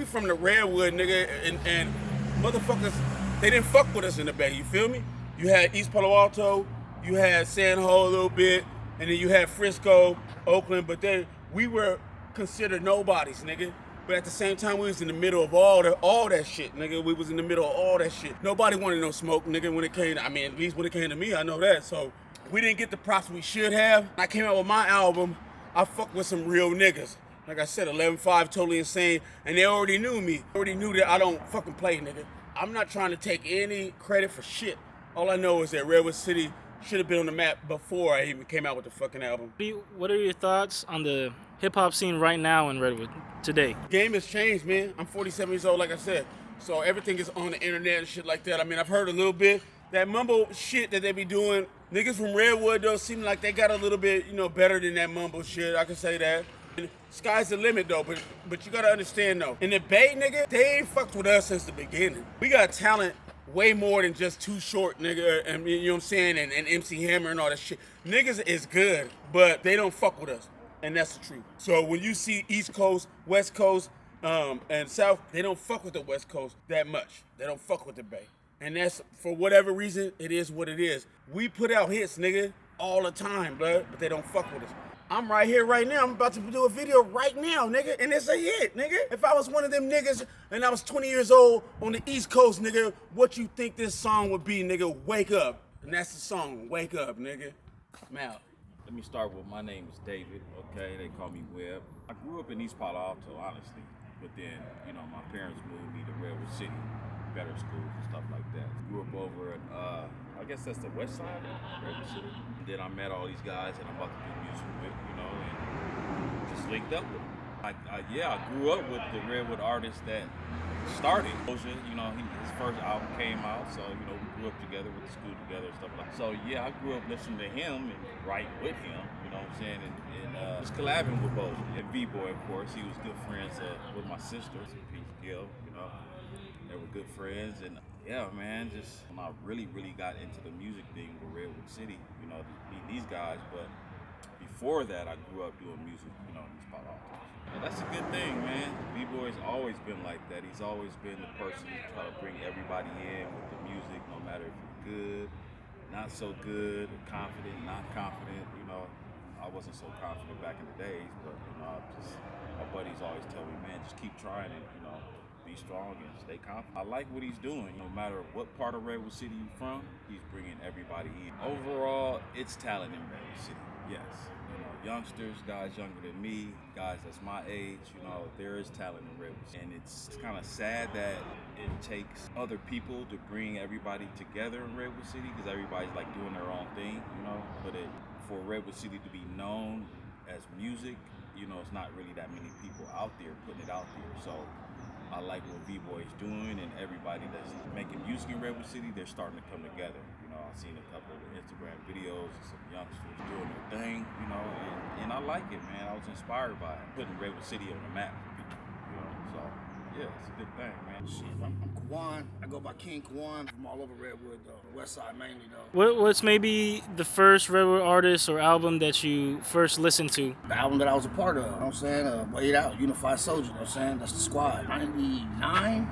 from the Redwood, nigga, and motherfuckers, they didn't fuck with us in the Bay, you feel me? You had East Palo Alto, you had San Ho a little bit, and then you had Frisco, Oakland, but we were considered nobodies, nigga. But at the same time, we was in the middle of all that shit, nigga. We was in the middle of all that shit. Nobody wanted no smoke, nigga, when it came to, at least when it came to me, I know that. So we didn't get the props we should have. I came out with my album, I fucked with some real niggas. Like I said, 11.5, Totally Insane, and they already knew me. Already knew that I don't fucking play, nigga. I'm not trying to take any credit for shit. All I know is that Redwood City should have been on the map before I even came out with the fucking album. What are your thoughts on the hip-hop scene right now in Redwood today? Game has changed, man. I'm 47 years old, like I said. So everything is on the internet and shit like that. I've heard a little bit. That mumble shit that they be doing, niggas from Redwood, though, seem like they got a little bit, better than that mumble shit. I can say that. And sky's the limit, though, but you gotta understand, though. In the Bay, nigga, they ain't fucked with us since the beginning. We got talent way more than just Too Short, nigga, and you know what I'm saying, and MC Hammer and all that shit. Niggas is good, but they don't fuck with us, and that's the truth. So when you see East Coast, West Coast, and South, they don't fuck with the West Coast that much. They don't fuck with the Bay. And that's, for whatever reason, it is what it is. We put out hits, nigga, all the time, blood, but they don't fuck with us. I'm right here right now. I'm about to do a video right now, nigga, and it's a hit, nigga. If I was one of them niggas and I was 20 years old on the East Coast, nigga, what you think this song would be, nigga? Wake Up. And that's the song, Wake Up, nigga. I'm out. Let me start with my name is David, okay? They call me Webb. I grew up in East Palo Alto, honestly. But then, you know, my parents moved me to Redwood City, better schools and stuff like that. Grew up over at, I guess that's the west side of Redwood City. And then I met all these guys that I'm about to do music with, you know, and just linked up with them. I grew up with the Redwood artist that started Dosa. You know, his first album came out, so, you know, we grew up together, went to school together and stuff like that. So, yeah, I grew up listening to him and writing with him, you know what I'm saying, and just collabing with Bosa. And V-Boy, of course, he was good friends with my sister, Peace Gill, you know. They were good friends, and yeah, man, just when I really got into the music thing with Redwood City, you know, meet these guys, but before that, I grew up doing music, you know, in East Palo Alto. And that's a good thing, man. B-Boy's always been like that. He's always been the person to try to bring everybody in with the music, no matter if you're good, not so good, confident, not confident. You know, I wasn't so confident back in the days, but, you know, my buddies always tell me, man, just keep trying it, you know, be strong and stay confident. I like what he's doing. No matter what part of Redwood City you're from, he's bringing everybody in. Overall, it's talent in Redwood City, yes. You know, youngsters, guys younger than me, guys that's my age, you know, there is talent in Redwood City. And it's kind of sad that it takes other people to bring everybody together in Redwood City, because everybody's like doing their own thing, you know. But for Redwood City to be known as music, you know, it's not really that many people out there putting it out there. So I like what V-Boy's doing, and everybody that's making music in Redwood City, they're starting to come together. You know, I've seen a couple of Instagram videos of some youngsters doing their thing, you know, and I like it, man. I was inspired by it, putting Redwood City on the map for people, you know, so yeah, it's a good thing, man. Shit, I'm Kwan. I go by King Kwan from all over Redwood, though. West Side mainly, though. What's maybe the first Redwood artist or album that you first listened to? The album that I was a part of, you know what I'm saying? Wait Out, Unified Soldier, you know what I'm saying? That's the squad. 99,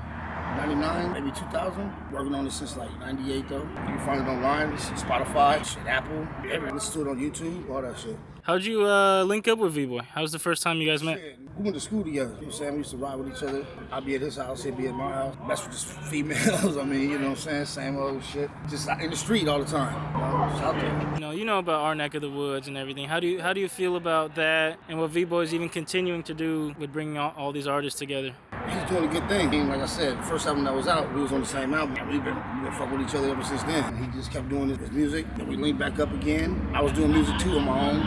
maybe 2000. Working on it since like 98, though. You can find it online. It's Spotify, shit, Apple, everything. Listen to it on YouTube, all that shit. How'd you link up with V-Boy? How was the first time you guys met? Shit, we went to school together. You know what I'm saying? We used to ride with each other. I'd be at his house, he'd be at my house. Mess with just females. I mean, you know what I'm saying? Same old shit. Just in the street all the time. You know, just out there. You know about our neck of the woods and everything. How do you feel about that and what V-Boy's even continuing to do with bringing all these artists together? He's doing a good thing. Like I said, the first album that was out, we was on the same album. We've been fucking with each other ever since then. And he just kept doing his music. Then we linked back up again. I was doing music too on my own, you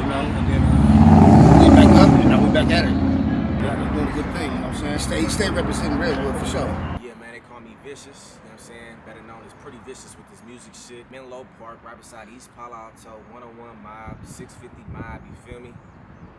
know, and then we linked back up, and now we back at it. Yeah, they're doing a good thing, you know what I'm saying? He stay representing Redwood for sure. Yeah, man, they call me Vicious, you know what I'm saying? Better known as Pretty Vicious with this music shit. Menlo Park, right beside East Palo Alto, 101 Mob, 650 Mob, you feel me?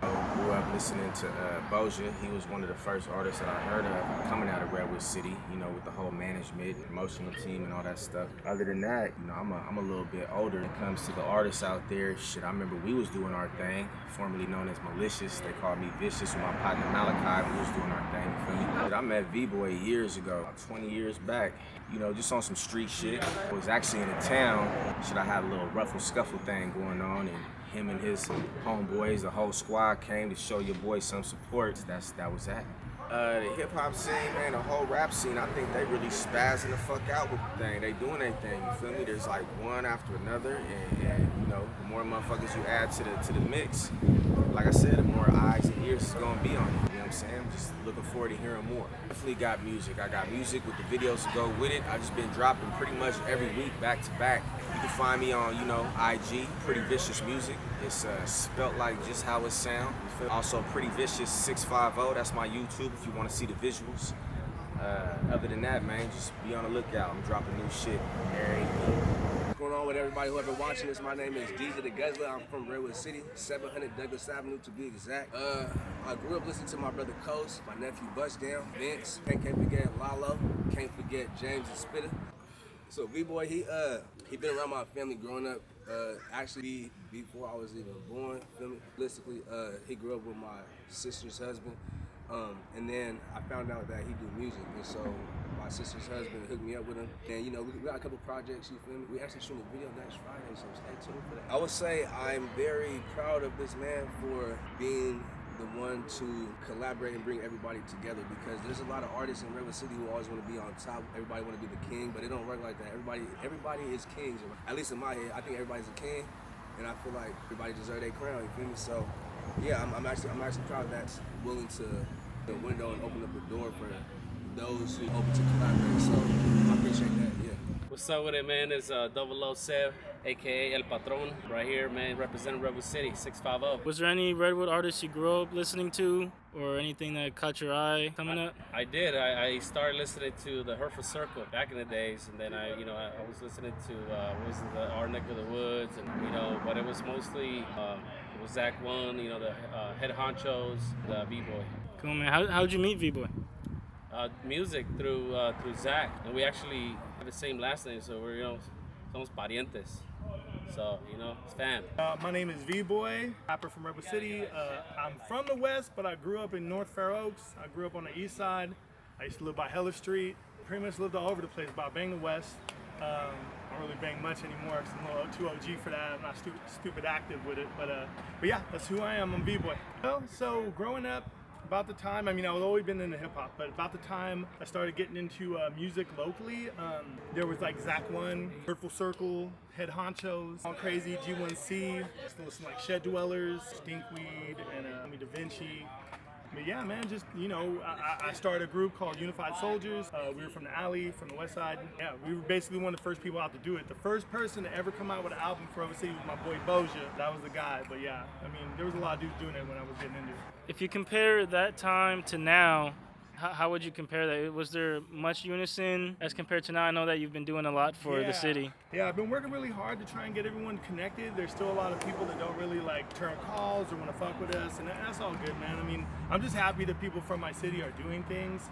I grew up listening to Bosa. He was one of the first artists that I heard of coming out of Redwood City, you know, with the whole management, promotional team and all that stuff. Other than that, you know, I'm a little bit older when it comes to the artists out there. Shit, I remember we was doing our thing, formerly known as Malicious. They called me Vicious with my partner Malachi. We was doing our thing, you feel me? But I met V-Boy years ago, about 20 years back, you know, just on some street shit. I was actually in a town. Shit, I had a little ruffle scuffle thing going on, and him and his homeboys, the whole squad came to show your boy some support. That was that. The hip hop scene, man, the whole rap scene, I think they really spazzing the fuck out with the thing. They doing their thing, you feel me? There's like one after another, and you know, the more motherfuckers you add to the mix, like I said, the more eyes and ears is gonna be on it. You know what I'm saying? I'm just looking forward to hearing more. Definitely got music. I got music with the videos to go with it. I just been dropping pretty much every week, back to back. You can find me on, you know, IG, Pretty Vicious Music. It's spelt like just how it sounds. Also, Pretty Vicious 650. That's my YouTube if you want to see the visuals. Other than that, man, just be on the lookout. I'm dropping new shit every week. What's going on with everybody who ever watching this? My name is DJ the Guzzler. I'm from Redwood City, 700 Douglas Avenue to be exact. I grew up listening to my brother Coast, my nephew Bushdown, Vince. Can't forget Lalo. Can't forget James and Spitter. So V-Boy, he been around my family growing up. Actually, before I was even born, feel me? Realistically, he grew up with my sister's husband. And then I found out that he do music, and so my sister's husband hooked me up with him. And you know, we got a couple projects, you feel me? We actually shooting a video next Friday, so stay tuned for that. I would say I'm very proud of this man for being the one to collaborate and bring everybody together, because there's a lot of artists in Redwood City who always want to be on top. Everybody want to be the king, but it don't work like that. Everybody is kings. At least in my head, I think everybody's a king. and I feel like everybody deserves their crown. You feel me? So, yeah, I'm actually proud that's willing to the window and open up the door for those who open to collaborate. So I appreciate that. Yeah. What's up with it, man? It's 007, aka El Patron, right here, man, representing Redwood City, 650. Was there any Redwood artists you grew up listening to, or anything that caught your eye coming up? I did. I started listening to the Hereford Circle back in the days, and then I was listening to the Our Neck of the Woods, and but it was mostly it was Zach One, the head honchos, the B-boy. Cool, man. How'd you meet V-boy? Music through Zach, and we actually have the same last name, so we're somos parientes. So it's fam. My name is V-boy, rapper from Redwood City. I'm from the West, but I grew up in North Fair Oaks. I grew up on the East Side. I used to live by Heller Street. Pretty much lived all over the place, but I bang the West. I don't really bang much anymore because I'm a little too OG for that. I'm not stupid active with it, but yeah, that's who I am. I'm V-boy. So growing up, about the time, I've always been into hip hop, but about the time I started getting into music locally, there was like Zach One, Purple Circle, Head Honchos, All Crazy, G1C, still listen like Shed Dwellers, Stinkweed, and Da Vinci. But yeah, man, just, I started a group called Unified Soldiers. We were from the Alley, from the West Side. Yeah, we were basically one of the first people out to do it. The first person to ever come out with an album for Redwood City was my boy Boja. That was the guy. But yeah, there was a lot of dudes doing it when I was getting into it. If you compare that time to now, how would you compare that? Was there much unison as compared to now? I know that you've been doing a lot for the city. Yeah, I've been working really hard to try and get everyone connected. There's still a lot of people that don't really turn calls or want to fuck with us, and that's all good, man. I'm just happy that people from my city are doing things.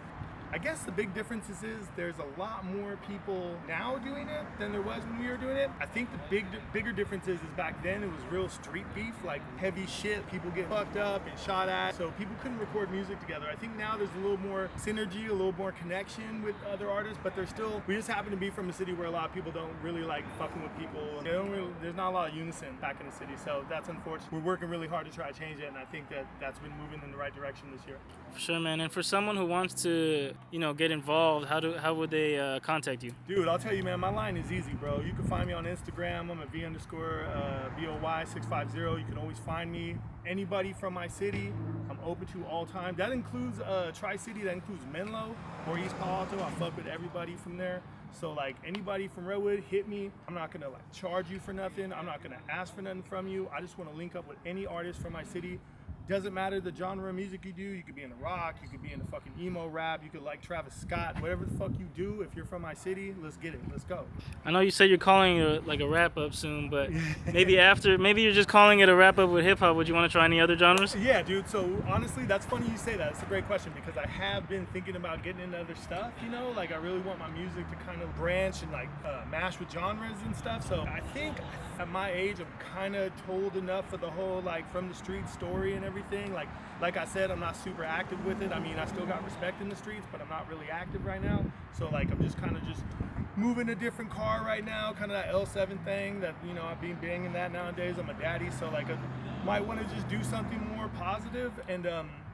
I guess the big difference is there's a lot more people now doing it than there was when we were doing it. I think the bigger difference is back then it was real street beef, like heavy shit, people get fucked up and shot at, so people couldn't record music together. I think now there's a little more synergy, a little more connection with other artists, but we just happen to be from a city where a lot of people don't really like fucking with people. There's not a lot of unison back in the city, so that's unfortunate. We're working really hard to try to change it, and I think that's been moving in the right direction this year. For sure, man. And for someone who wants to get involved, how would they contact you? Dude, I'll tell you, man, my line is easy, bro. You can find me on Instagram. I'm at V_BOY650. You can always find me. Anybody from my city, I'm open to all time. That includes Tri-City, that includes Menlo or East Palo Alto. I fuck with everybody from there. So anybody from Redwood, hit me. I'm not gonna charge you for nothing. I'm not gonna ask for nothing from you. I just wanna link up with any artist from my city. Doesn't matter the genre of music you do. You could be in the rock, you could be in the fucking emo rap, you could like Travis Scott, whatever the fuck you do. If you're from my city, let's get it, let's go. I know you said you're calling it a wrap up soon, but maybe you're just calling it a wrap up with hip hop. Would you want to try any other genres? Yeah, dude. So honestly, that's funny you say that. It's a great question because I have been thinking about getting into other stuff. I really want my music to kind of branch and mash with genres and stuff. So I think at my age, I'm kind of told enough for the whole from the street story and everything. Like I said, I'm not super active with it. I still got respect in the streets, but I'm not really active right now. So I'm just kind of moving a different car right now, kind of that L7 thing that I've been banging that nowadays. I'm a daddy, so I might want to just do something more positive. And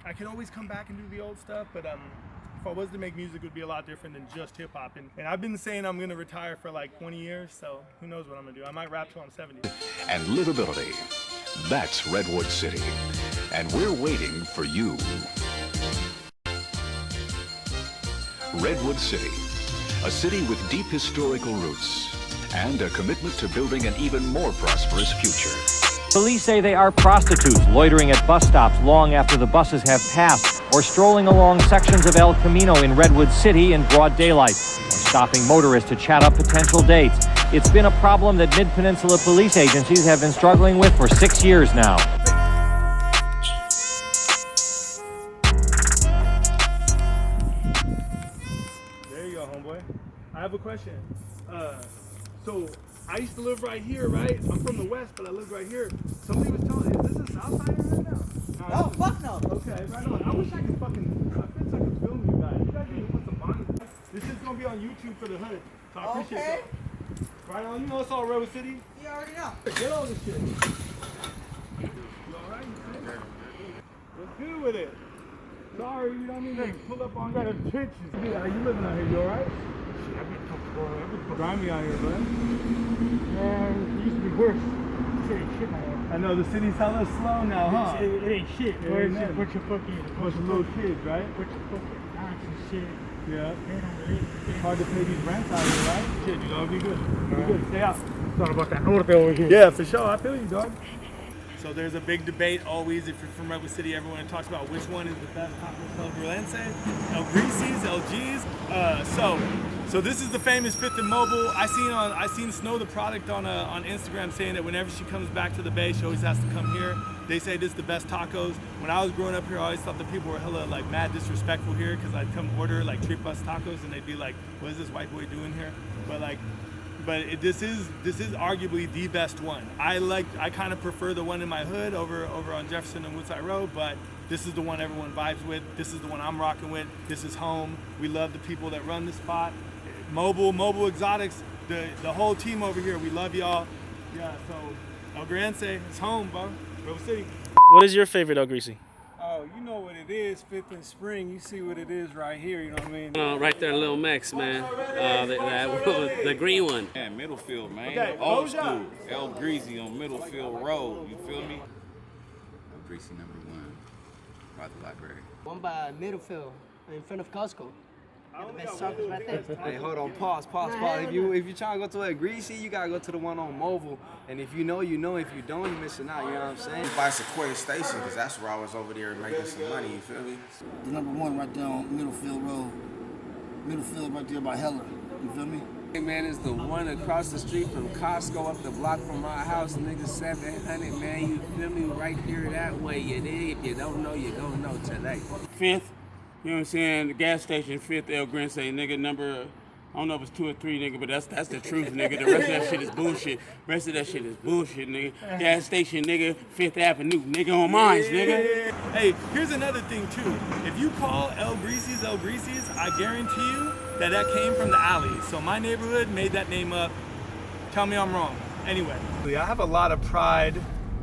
I can always come back and do the old stuff, but if I was to make music, it would be a lot different than just hip hop. And I've been saying I'm gonna retire for 20 years, so who knows what I'm gonna do. I might rap till I'm 70. And livability. That's Redwood City. And we're waiting for you. Redwood City, a city with deep historical roots and a commitment to building an even more prosperous future. Police say they are prostitutes loitering at bus stops long after the buses have passed, or strolling along sections of El Camino in Redwood City in broad daylight, or stopping motorists to chat up potential dates. It's been a problem that Mid-Peninsula police agencies have been struggling with for 6 years now. There you go, homeboy. I have a question. So I used to live right here, right? I'm from the West, but I live right here. Somebody was telling me, is this a South Side right now? No, fuck no. Okay, right on. I wish I could I could film you guys. You guys need to put some bond. This is gonna be on YouTube for the hood. So I appreciate that. Right on, it's all Redwood City. You already know. Get all this shit. You alright? What's good with it? Sorry, you don't mean to pull up on you. Trenches. Yeah, you living out here, you alright? I've been grimy out here, man. Man, it used to be worse. Shit ain't shit no more. I know the city's hella slow now, huh? It ain't shit. It Where's ain't a bunch of fucking bunch of little kids, right? Bunch of fucking aunts and shit. Yeah. They don't live. It's hard to pay these rents out here, right? Shit, you know, be good. Be good. Stay out. Thought about that norte over here. Yeah, for sure. I feel you, dog. So there's a big debate always if you're from Redwood City. Everyone talks about which one is the best tacos, El Gruense, El Greasy's, LG's. So this is the famous Fifth and Mobile. I seen Snow the product on Instagram saying that whenever she comes back to the Bay, she always has to come here. They say this is the best tacos. When I was growing up here, I always thought the people were hella like mad disrespectful here because I'd come order like 3 bus tacos and they'd be like, "What is this white boy doing here?" This is arguably the best one. I kind of prefer the one in my hood over on Jefferson and Woodside Road, but this is the one everyone vibes with. This is the one I'm rocking with. This is home. We love the people that run the spot. Mobile Exotics, the whole team over here. We love y'all. Yeah. So El Gruense is home, bro. Redwood City. What is your favorite El Greasy? Oh, you know what it is, 5th and Spring. You see what it is right here, you know what I mean? Right there, Little Max, man. The green one. Yeah, Middlefield, man. Okay, Old Dosa. school. El Greasy on Middlefield Road. You feel me? El Greasy #1 by the library. One by Middlefield in front of Costco. The best tacos right there. Hey, hold on, pause. If you're trying to go to a Greasy, you gotta go to the one on Mobile. And if you know, you know. If you don't, you're missing out. You know what I'm saying? By Sequoia Station, because that's where I was over there making some money. You feel me? The #1 right there on Middlefield Road. Middlefield right there by Heller. You feel me? Hey man, it's the one across the street from Costco up the block from my house, nigga, 700, man. You feel me? Right here that way, you dig? If you don't know, you gonna know today. 5th, you know what I'm saying? The gas station, 5th El Gruense, nigga, number, I don't know if it's 2 or 3, nigga, but that's the truth, nigga. The rest of that shit is bullshit. Nigga. Gas station, nigga, 5th Avenue, nigga, on mines, nigga. Hey, here's another thing too. If you call El Greasy's, I guarantee you that came from the alley. So my neighborhood made that name up. Tell me I'm wrong. Anyway, I have a lot of pride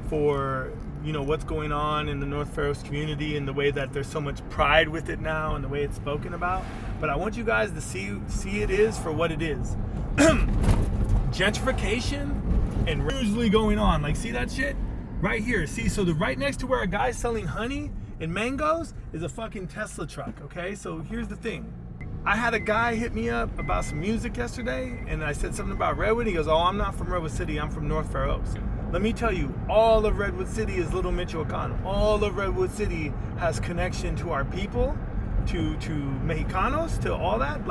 for what's going on in the North Fair Oaks community and the way that there's so much pride with it now and the way it's spoken about. But I want you guys to see it is for what it is. Gentrification and usually going on. Like, see that shit? Right here. See, so right next to where a guy's selling honey and mangoes is a fucking Tesla truck, okay? So here's the thing. I had a guy hit me up about some music yesterday and I said something about Redwood. He goes, "Oh, I'm not from Redwood City, I'm from North Fair Oaks." Let me tell you, all of Redwood City is Little Michoacan. All of Redwood City has connection to our people, to Mexicanos, to all that.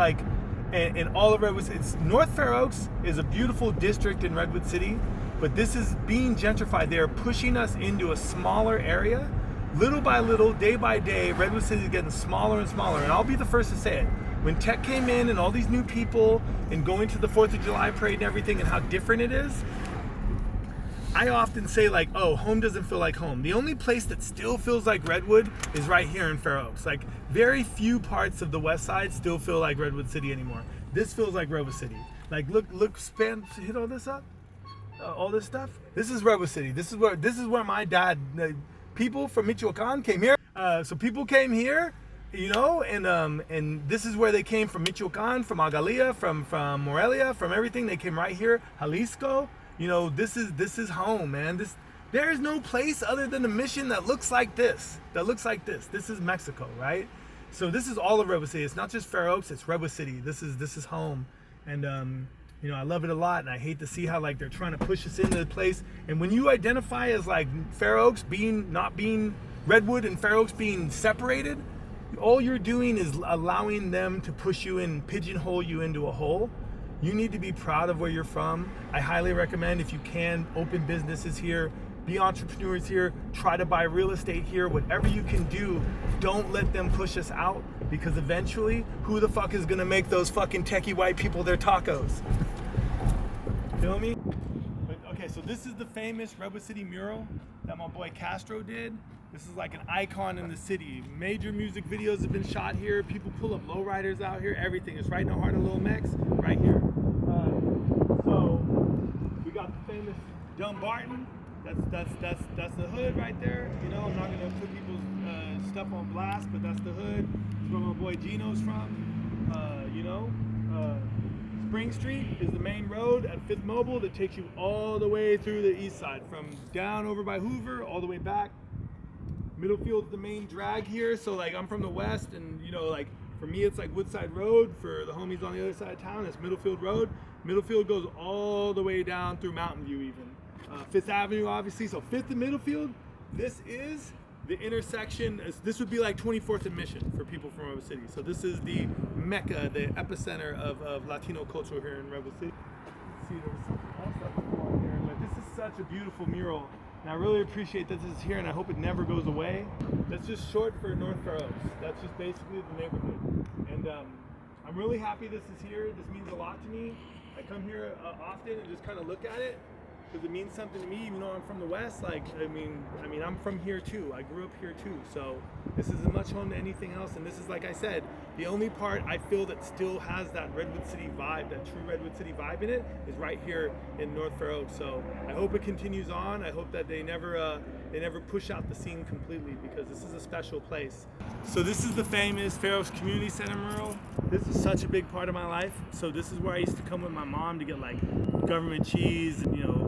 And all of Redwood City. North Fair Oaks is a beautiful district in Redwood City, but this is being gentrified. They're pushing us into a smaller area. Little by little, day by day, Redwood City is getting smaller and smaller. And I'll be the first to say it. When tech came in and all these new people and going to the 4th of July parade and everything and how different it is, I often say home doesn't feel like home. The only place that still feels like Redwood is right here in Fair Oaks. Like, very few parts of the west side still feel like Redwood City anymore. This feels like Redwood City. Like, look, hit all this up, all this stuff. This is Redwood City. This is where my dad, people from Michoacan came here. So people came here, and this is where they came from Michoacan, from Agalia, from Morelia, from everything. They came right here, Jalisco. This is home, man. There is no place other than the Mission that looks like this. This is Mexico, right? So this is all of Redwood City. It's not just Fair Oaks, it's Redwood City. This is home. And I love it a lot, and I hate to see how they're trying to push us into the place. And when you identify as Fair Oaks not being Redwood and Fair Oaks being separated, all you're doing is allowing them to push you and pigeonhole you into a hole. You need to be proud of where you're from. I highly recommend, if you can, open businesses here, be entrepreneurs here, try to buy real estate here, whatever you can do. Don't let them push us out, because eventually, who the fuck is gonna make those fucking techie white people their tacos? Feel me? But, okay, so this is the famous Redwood City mural that my boy Castro did. This is like an icon in the city. Major music videos have been shot here. People pull up lowriders out here. Everything is right in the heart of Little Mex, right here. So we got the famous Dumbarton. That's the hood right there. I'm not gonna put people's stuff on blast, but that's the hood. It's where my boy Gino's from. Spring Street is the main road at 5th Mobile that takes you all the way through the east side, from down over by Hoover all the way back. Middlefield's the main drag here, so like I'm from the west, and you know, like for me it's like Woodside Road. For the homies on the other side of town, it's Middlefield Road. Middlefield goes all the way down through Mountain View even. 5th Avenue obviously, so 5th and Middlefield, this is the intersection. This would be like 24th and Mission for people from Redwood City. So this is the mecca, the epicenter of Latino culture here in Redwood City. See, there's something else that was going here, but this is such a beautiful mural. And I really appreciate that this is here, and I hope it never goes away. That's just short for North Fair Oaks. That's just basically the neighborhood. And I'm really happy this is here. This means a lot to me. I come here often and just kind of look at it, because it means something to me, even though I'm from the West. Like, I mean, I'm from here too. I grew up here too. So this is as much home to anything else. And this is, like I said, the only part I feel that still has that Redwood City vibe, that true Redwood City vibe in it, is right here in North Fair Oaks. So I hope it continues on. I hope that they never push out the scene completely, because this is a special place. So this is the famous Fair Oaks Community Center mural. This is such a big part of my life. So this is where I used to come with my mom to get like government cheese, and you know,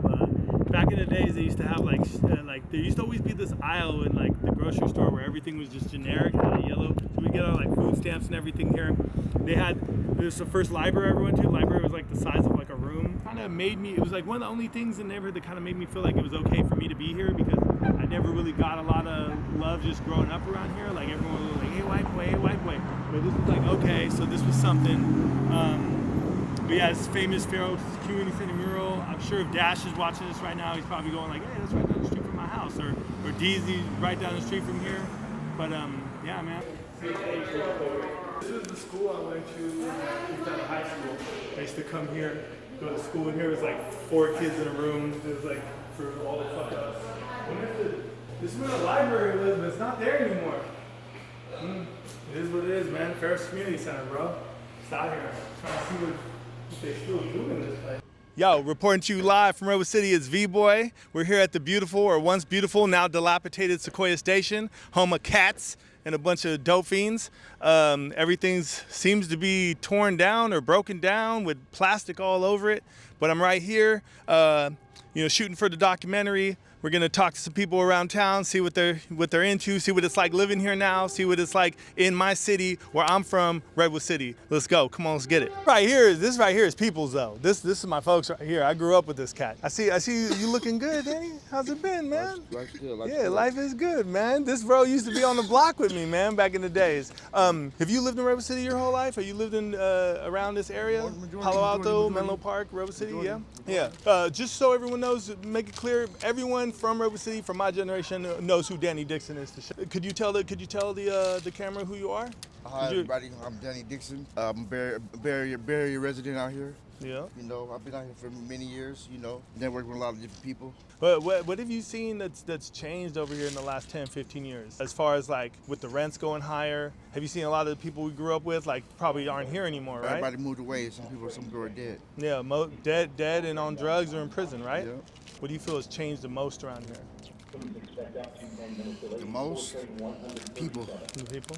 back in the days, they used to have like there used to always be this aisle in like the grocery store where everything was just generic, kind of yellow. So we get all like food stamps and everything here. It was the first library I ever went to. The library was like the size of like a room. Kind of made me, it was like one of the only things in the neighborhood that kind of made me feel like it was okay for me to be here, because I never really got a lot of love just growing up around here. Like everyone was like, hey white boy, hey white boy. But this was like, okay, so this was something. But yeah, it's famous Fair Oaks Community Center mural. I'm sure if Dash is watching this right now, he's probably going like, hey, that's right down the street from my house. Or DZ right down the street from here. But yeah, man. This is the school I went to out of high school. I used to come here, go to school, and here was like 4 kids in a room. It was like for all the fuck ups. This is where the library was, but it's not there anymore. It is what it is, man. Fair Oaks Community Center, bro. It's out here. Trying to see what they still do in this place. Yo, reporting to you live from Redwood City, it's V-Boy. We're here at the beautiful, or once beautiful, now dilapidated Sequoia Station, home of cats and a bunch of dope fiends. Everything seems to be torn down or broken down with plastic all over it. But I'm right here, shooting for the documentary. We're gonna talk to some people around town, see what they're into, see what it's like living here now, see what it's like in my city, where I'm from, Redwood City. Let's go, come on, let's get it. This right here is people's though. This is my folks right here. I grew up with this cat. I see you looking good, Danny. How's it been, man? Life's good. Yeah, life is good, man. This bro used to be on the block with me, man, back in the days. Have you lived in Redwood City your whole life? Have you lived in around this area? Palo Alto, Menlo Park, Redwood City, yeah? Yeah. Just so everyone knows, make it clear, everyone from Redwood City, from my generation, knows who Danny Dixon is. Could you tell the camera who you are? Hi everybody, I'm Danny Dixon. I'm a Bay Area resident out here. Yeah. You know, I've been out here for many years, networking with a lot of different people. But what have you seen that's changed over here in the last 10, 15 years? As far as like with the rents going higher, have you seen a lot of the people we grew up with like probably aren't here anymore, right? Everybody moved away. Some people are dead. Yeah, dead and on drugs or in prison, right? Yeah. What do you feel has changed the most around here? The most? People. The people?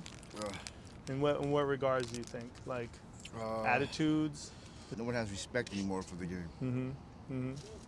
In what regards do you think? Like attitudes? No one has respect anymore for the game.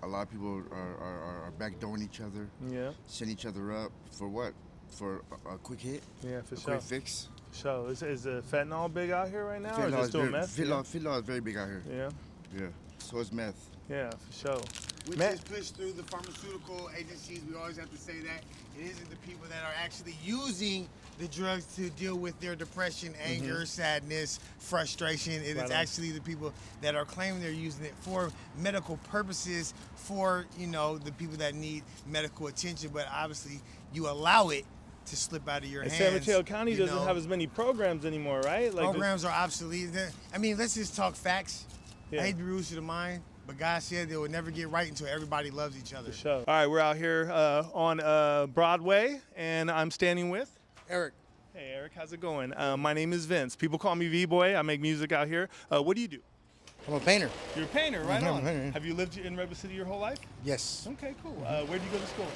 A lot of people are backdooring each other. Yeah. Setting each other up for what? For a quick hit? Yeah, for sure. Quick fix? So is fentanyl big out here right now, or is it still meth? Fentanyl is very big out here. Yeah. Yeah. So is meth. Yeah, for sure. Which is pushed through the pharmaceutical agencies. We always have to say that. It isn't the people that are actually using the drugs to deal with their depression, anger, sadness, frustration. It is actually the people that are claiming they're using it for medical purposes, for the people that need medical attention. But obviously, you allow it to slip out of your hands. San Mateo County doesn't have as many programs anymore, right? Like programs are obsolete. I mean, let's just talk facts. Yeah. I hate to be rude to the mind, but God said they will never get right until everybody loves each other. For sure. All right, we're out here on Broadway, and I'm standing with Eric. Hey, Eric, how's it going? My name is Vince. People call me V-Boy. I make music out here. What do you do? I'm a painter. You're a painter, right on. Painter. Have you lived in Redwood City your whole life? Yes. Okay, cool. Where did you go to school?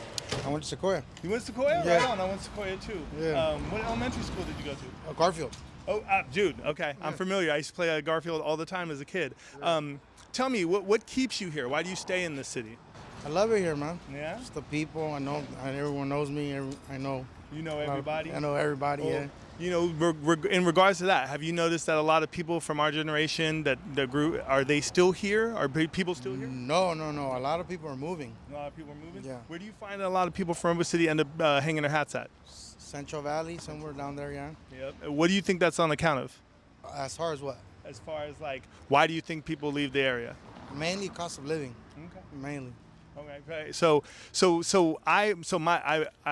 I went to Sequoia. You went to Sequoia? Yeah. Right on. I went to Sequoia too. Yeah. What elementary school did you go to? Garfield. Oh, Jude. Okay, I'm familiar. I used to play Garfield all the time as a kid. Tell me, what keeps you here? Why do you stay in this city? I love it here, man. Yeah? Just the people. I know everyone knows me. I know. You know everybody? I know everybody, yeah. You know, in regards to that, have you noticed that a lot of people from our generation that grew, are they still here? Are people still here? No. A lot of people are moving. A lot of people are moving? Yeah. Where do you find a lot of people from Redwood City end up hanging their hats at? Central Valley, somewhere down there, yeah. Yep. What do you think that's on account of? As far as what? As far as like, why do you think people leave the area? Mainly cost of living. Okay. Mainly. Okay. So I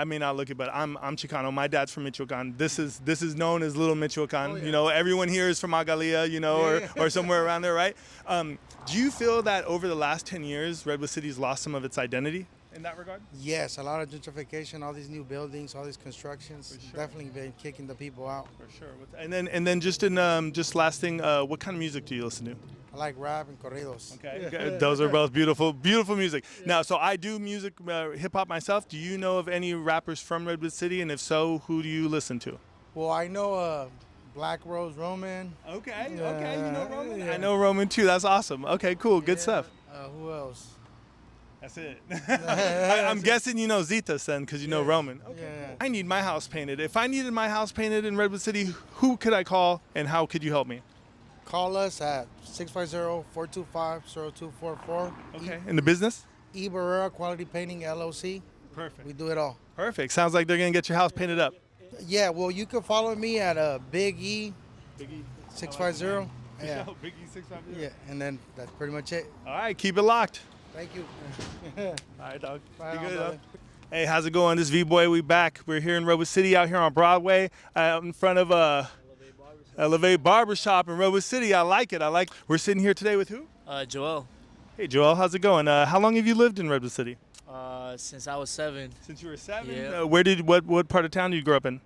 may not look it, but I'm Chicano. My dad's from Michoacan. This is known as Little Michoacan. Oh, yeah. You know, everyone here is from Magalia, you know, or somewhere around there, right? Do you feel that over the last 10 years, Redwood City's lost some of its identity in that regard? Yes, a lot of gentrification, all these new buildings, all these constructions, definitely been kicking the people out. For sure. And then just last thing, what kind of music do you listen to? I like rap and corridos. Okay, those are both beautiful music. Now, so I do music, hip hop myself. Do you know of any rappers from Redwood City, and if so, who do you listen to? Well, I know Black Rose Roman. Okay, you know Roman. Yeah. I know Roman too. That's awesome. Okay, cool, good stuff. Who else? That's it. I'm guessing you know Zetas then, because you know Roman. Okay. Yeah. I need my house painted. If I needed my house painted in Redwood City, who could I call, and how could you help me? Call us at 650-425-0244. Okay. In the business? Vera Quality Painting LLC. Perfect. We do it all. Perfect. Sounds like they're gonna get your house painted up. Yeah. Well, you can follow me at Big E. Big E 650. Yeah. Big E 650. Yeah. And then that's pretty much it. All right. Keep it locked. Thank you. All right, dog. Bye, Be good, brother. dog. Hey, how's it going? This is V-Boy. We back. We're here in Redwood City, out here on Broadway, out in front of Alleyway Barbershop in Redwood City. I like it. We're sitting here today with who? Joel. Hey, Joel. How's it going? How long have you lived in Redwood City? Since I was 7. Since you were 7? Yeah. What part of town did you grow up in?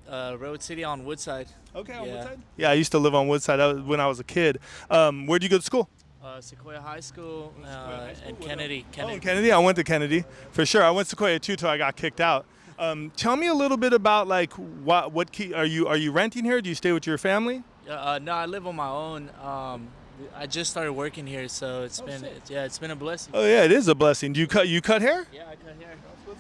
Redwood City on Woodside. Okay, on Woodside? Yeah, I used to live on Woodside when I was a kid. Where'd you go to school? Sequoia High School and Kennedy. Oh, in Kennedy? I went to Kennedy, for sure. I went to Sequoia too till I got kicked out. Tell me a little bit about like what key are you renting here? Do you stay with your family? No, I live on my own. I just started working here, so it's been a blessing. Oh yeah, it is a blessing. Do you cut hair? Yeah, I cut hair.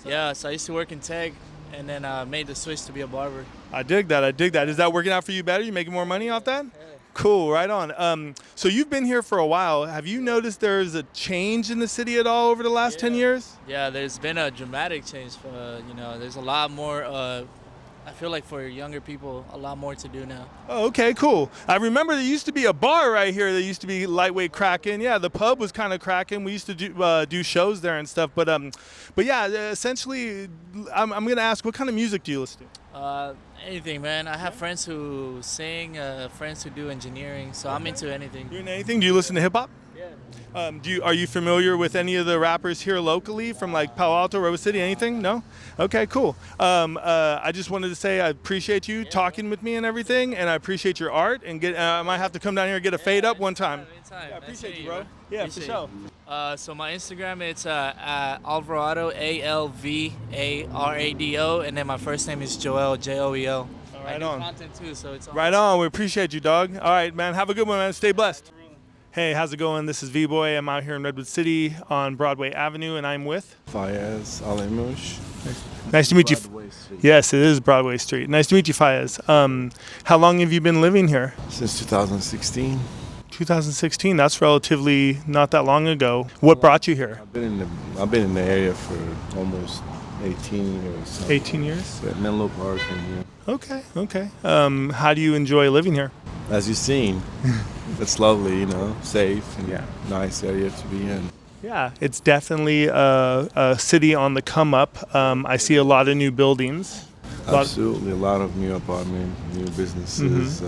Yeah, so I used to work in tech, and then made the switch to be a barber. I dig that. Is that working out for you better? You making more money off that? Yeah. Cool, right on. So you've been here for a while. Have you noticed there's a change in the city at all over the last 10 years? Yeah, there's been a dramatic change. There's a lot more. I feel like for younger people, a lot more to do now. Oh, okay, cool. I remember there used to be a bar right here that used to be lightweight cracking. Yeah, the pub was kind of cracking. We used to do shows there and stuff. But yeah, essentially, I'm gonna ask, what kind of music do you listen to? Anything, man. I have friends who sing, friends who do engineering, so I'm into anything. You're into anything? Do you listen to hip hop? Yeah. Are you familiar with any of the rappers here locally from like Palo Alto, Redwood City, anything? No? Okay, cool. I just wanted to say I appreciate you talking with me and everything, and I appreciate your art, and I might have to come down here and get a fade up one time. Anytime. I appreciate you, bro. Yeah, for sure. So my Instagram, it's Alvarado, ALVARADO, and then my first name is Joel, JOEL. Right I do on. content too, so it's right on. We appreciate you, dog. All right, man. Have a good one, man. Stay blessed. Hey, how's it going? This is V-Boy. I'm out here in Redwood City on Broadway Avenue, and I'm with Fayez Alimush. Nice to meet you. Yes, it is Broadway Street. Nice to meet you, Fayez. How long have you been living here? Since 2016. 2016. That's relatively not that long ago. What brought you here? I've been in the area for almost 18 years. 18 years? At Menlo Park and here. Okay. How do you enjoy living here? As you've seen, it's lovely, safe and nice area to be in. Yeah, it's definitely a city on the come up. I see a lot of new buildings. Absolutely, a lot of new apartments, new businesses,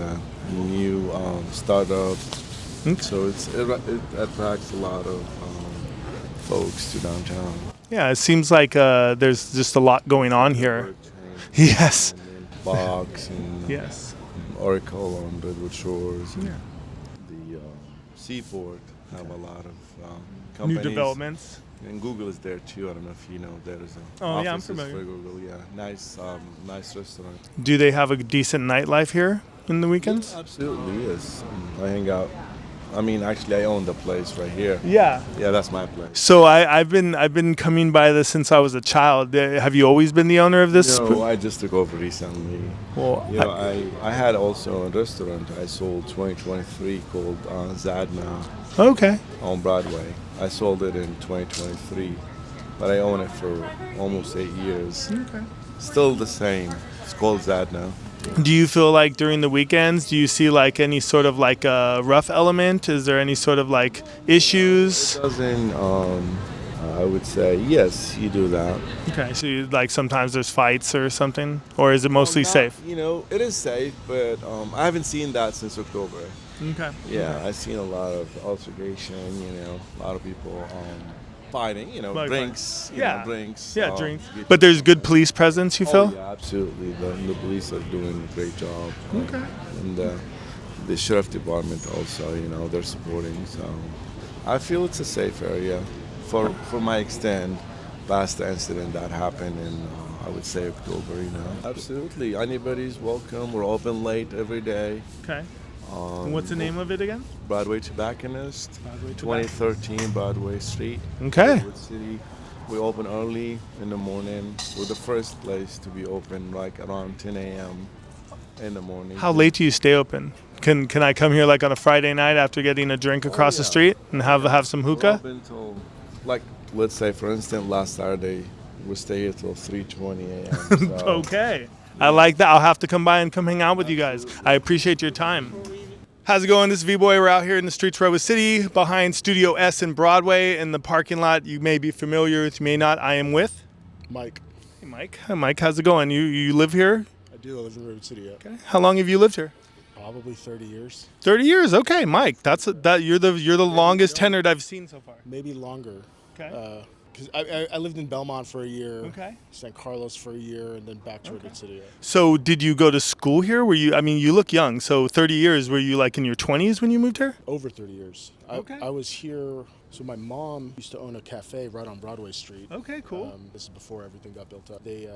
new startups. Okay. So it attracts a lot of folks to downtown. Yeah, it seems like there's just a lot going on here. Yes. Box and yes. Oracle on Redwood Shores. Yeah. The Seaport have a lot of companies. New developments. And Google is there too. I don't know if you know. There's I'm offices familiar. for Google. Yeah, nice restaurant. Do they have a decent nightlife here? in the weekends? Absolutely, yes. I hang out. I mean, actually, I own the place right here. Yeah. Yeah, that's my place. So I've been coming by this since I was a child. Have you always been the owner of this? No, I just took over recently. Well, you know, I had also a restaurant I sold 2023 called Zadna. Okay. On Broadway. I sold it in 2023, but I own it for almost 8 years. Okay. Still the same. It's called Zadna. Do you feel like during the weekends, do you see like any sort of like a rough element? Is there any sort of like issues? It doesn't, I would say, yes, you do that. Okay, so you, like sometimes there's fights or something? Or is it mostly safe? You know, it is safe, but I haven't seen that since October. Okay. Yeah, I've seen a lot of altercation, you know, a lot of people fighting, you know, Like drinks, fighting. you Yeah. know, drinks. Yeah, drinks. But there's good police presence, you feel? Yeah, absolutely. The police are doing a great job. Okay. And the sheriff department also, you know, they're supporting. So I feel it's a safe area for my extent, past the incident that happened in, I would say, October, you know. Absolutely. Anybody's welcome. We're open late every day. Okay. And what's the name of it again? Broadway Tobacconist, 2013 Broadway Street. Okay. Redwood City. We open early in the morning. We're the first place to be open, like around 10 a.m. in the morning. How late do you stay open? Can I come here like on a Friday night after getting a drink across the street and have some We're hookah? open till, like, let's say, for instance, last Saturday, we stay here till 3:20 a.m. So. Okay. I like that. I'll have to come by and come hang out with you guys. I appreciate your time. How's it going? This is V-Boy. We're out here in the streets of Redwood City behind Studio S and Broadway in the parking lot. You may be familiar with, you may not. I am with Mike. Hey, Mike. Hi, Mike. How's it going? You live here? I do. I live in Redwood City. Yeah. Okay. How long have you lived here? Probably 30 years. 30 years. Okay, Mike. You're the longest tenured I've seen so far. Maybe longer. Okay. Because I lived in Belmont for a year. Okay. San Carlos for a year, and then back to Redwood City. Yeah. So did you go to school here? You look young. So 30 years, were you like in your 20s when you moved here? Over 30 years. Okay. I was here. So my mom used to own a cafe right on Broadway Street. Okay, cool. This is before everything got built up. It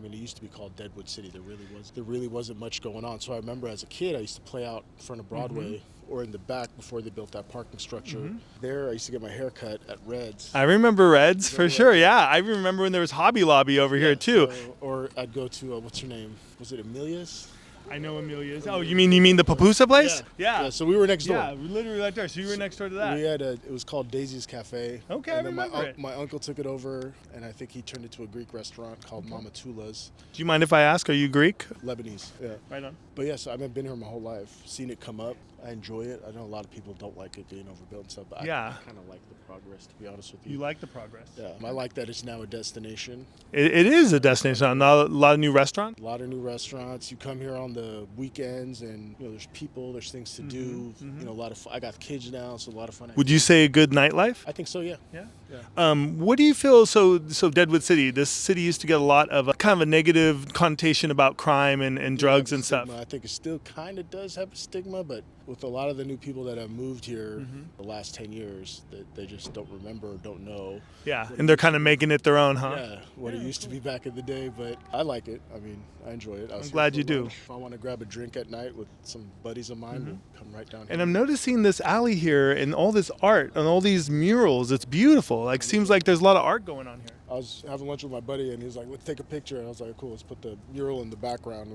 used to be called Redwood City. There really wasn't much going on. So I remember as a kid, I used to play out in front of Broadway or in the back before they built that parking structure. There, I used to get my hair cut at Red's. I remember Red's for sure. Yeah, I remember when there was Hobby Lobby over here too. Or I'd go to what's her name? Was it Amelia's? I know Amelia's. Oh, you mean the Papusa place? Yeah. So we were next door. Yeah, literally right there. So you were next door to that. We had it was called Daisy's Cafe. Okay, and I then remember it. My uncle took it over, and I think he turned it to a Greek restaurant called Mama Tula's. Do you mind if I ask? Are you Greek? Lebanese. Yeah. Right on. But yeah, so I've been here my whole life. Seen it come up. I enjoy it. I know a lot of people don't like it being overbuilt and stuff, but I kind of like the progress, to be honest with you. You like the progress? Yeah. I like that it's now a destination. It is a destination. A lot of new restaurants? A lot of new restaurants. You come here on the weekends, and there's people, there's things to do. A lot of I got kids now, so a lot of fun. Would you say a good nightlife? I think so, yeah. Yeah. What do you feel? So Redwood City, this city used to get a lot of kind of a negative connotation about crime and drugs and stuff. I think it still kind of does have a stigma, but with a lot of the new people that have moved here the last 10 years, they just don't remember or don't know. Yeah, and they're kind of making it their own, huh? Yeah, what it used to be back in the day, but I like it. I mean, I enjoy it. I'm glad you do. If I want to grab a drink at night with some buddies of mine, we'll come right down here. And I'm noticing this alley here and all this art and all these murals. It's beautiful. Like, seems like there's a lot of art going on here. I was having lunch with my buddy, and he was like, let's take a picture. And I was like, cool, let's put the mural in the background.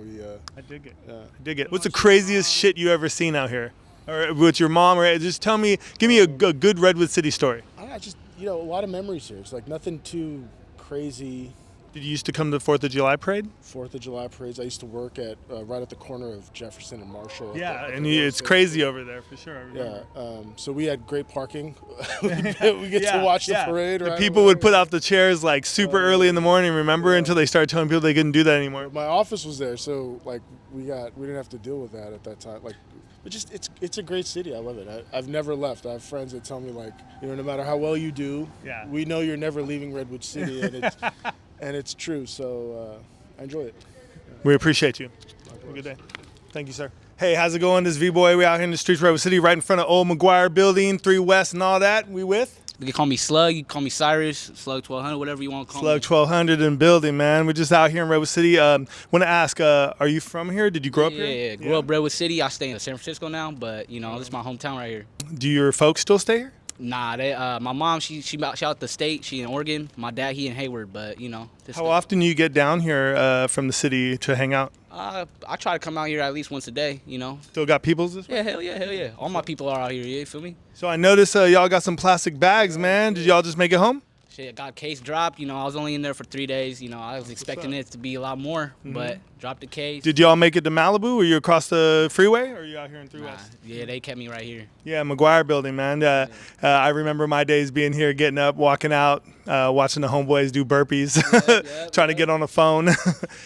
I dig it. I dig it. What's the craziest shit you ever seen out here? Or with your mom, or just give me a good Redwood City story. I just, a lot of memories here. It's like nothing too crazy. Did you used to come to the 4th of July parade? 4th of July parades. I used to work at right at the corner of Jefferson and Marshall. Yeah, and it's crazy over there for sure. Yeah, so we had great parking. we get to watch the parade. The people would put out the chairs like super early in the morning, remember, until they started telling people they couldn't do that anymore. My office was there, so like we didn't have to deal with that at that time. Like, but just it's a great city. I love it. I've never left. I have friends that tell me like, no matter how well you do, we know you're never leaving Redwood City, and it's and it's true. So I enjoy it. We appreciate you. Have a good day. Thank you, sir. Hey, how's it going? This is V-Boy. We out here in the streets of Redwood City, right in front of Old McGuire Building, 3 West and all that. We with? can call me Slug. You can call me Cyrus, Slug 1200, whatever you want to call Slug me. 1200 in building, man. We're just out here in Redwood City. Want to ask, are you from here? Did you grow up here? Yeah, grew up Redwood City. I stay in San Francisco now, but you know, this is my hometown right here. Do your folks still stay here? Nah, my mom, she out the state. She in Oregon. My dad, he in Hayward, but you know. How often do you get down here from the city to hang out? I try to come out here at least once a day, you know. Still got peoples this way? Yeah, hell yeah. All my people are out here, you feel me? So I noticed y'all got some plastic bags, man. Did y'all just make it home? Shit, got case dropped. You know, I was only in there for 3 days. You know, I was expecting it to be a lot more, but dropped the case. Did y'all make it to Malibu? Were you across the freeway, or are you out here in 3 West? Yeah, they kept me right here. Yeah, McGuire Building, man. I remember my days being here, getting up, walking out, watching the homeboys do burpees, trying to get on the phone.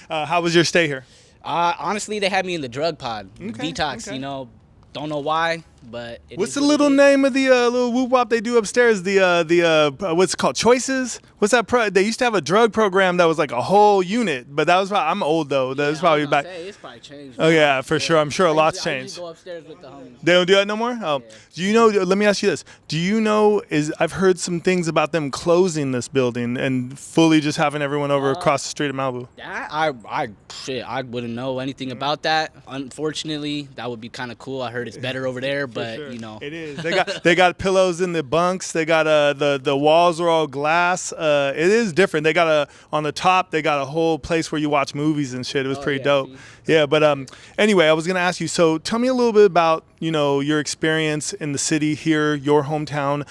How was your stay here? Honestly, they had me in the drug pod, detox. You know, don't know why, but what's the little name of the little whoop wop they do upstairs? The what's it called? Choices? What's that? They used to have a drug program that was like a whole unit, but that was probably, I'm old though. That was probably back. It's probably changed. Oh yeah, for sure. I'm sure a lot's changed. Go upstairs with the homies. They don't do that no more. Oh, do you know? Let me ask you this: do you know? I've heard some things about them closing this building and fully just having everyone over across the street of Malibu. I wouldn't know anything about that. Unfortunately, that would be kind of cool. I heard it's better over there, but sure. You know, it is. They got pillows in the bunks. They got the walls are all glass. It is different. They got on the top. They got a whole place where you watch movies and shit. It was pretty dope. Yeah, but anyway, I was gonna ask you. So tell me a little bit about your experience in the city here, your hometown.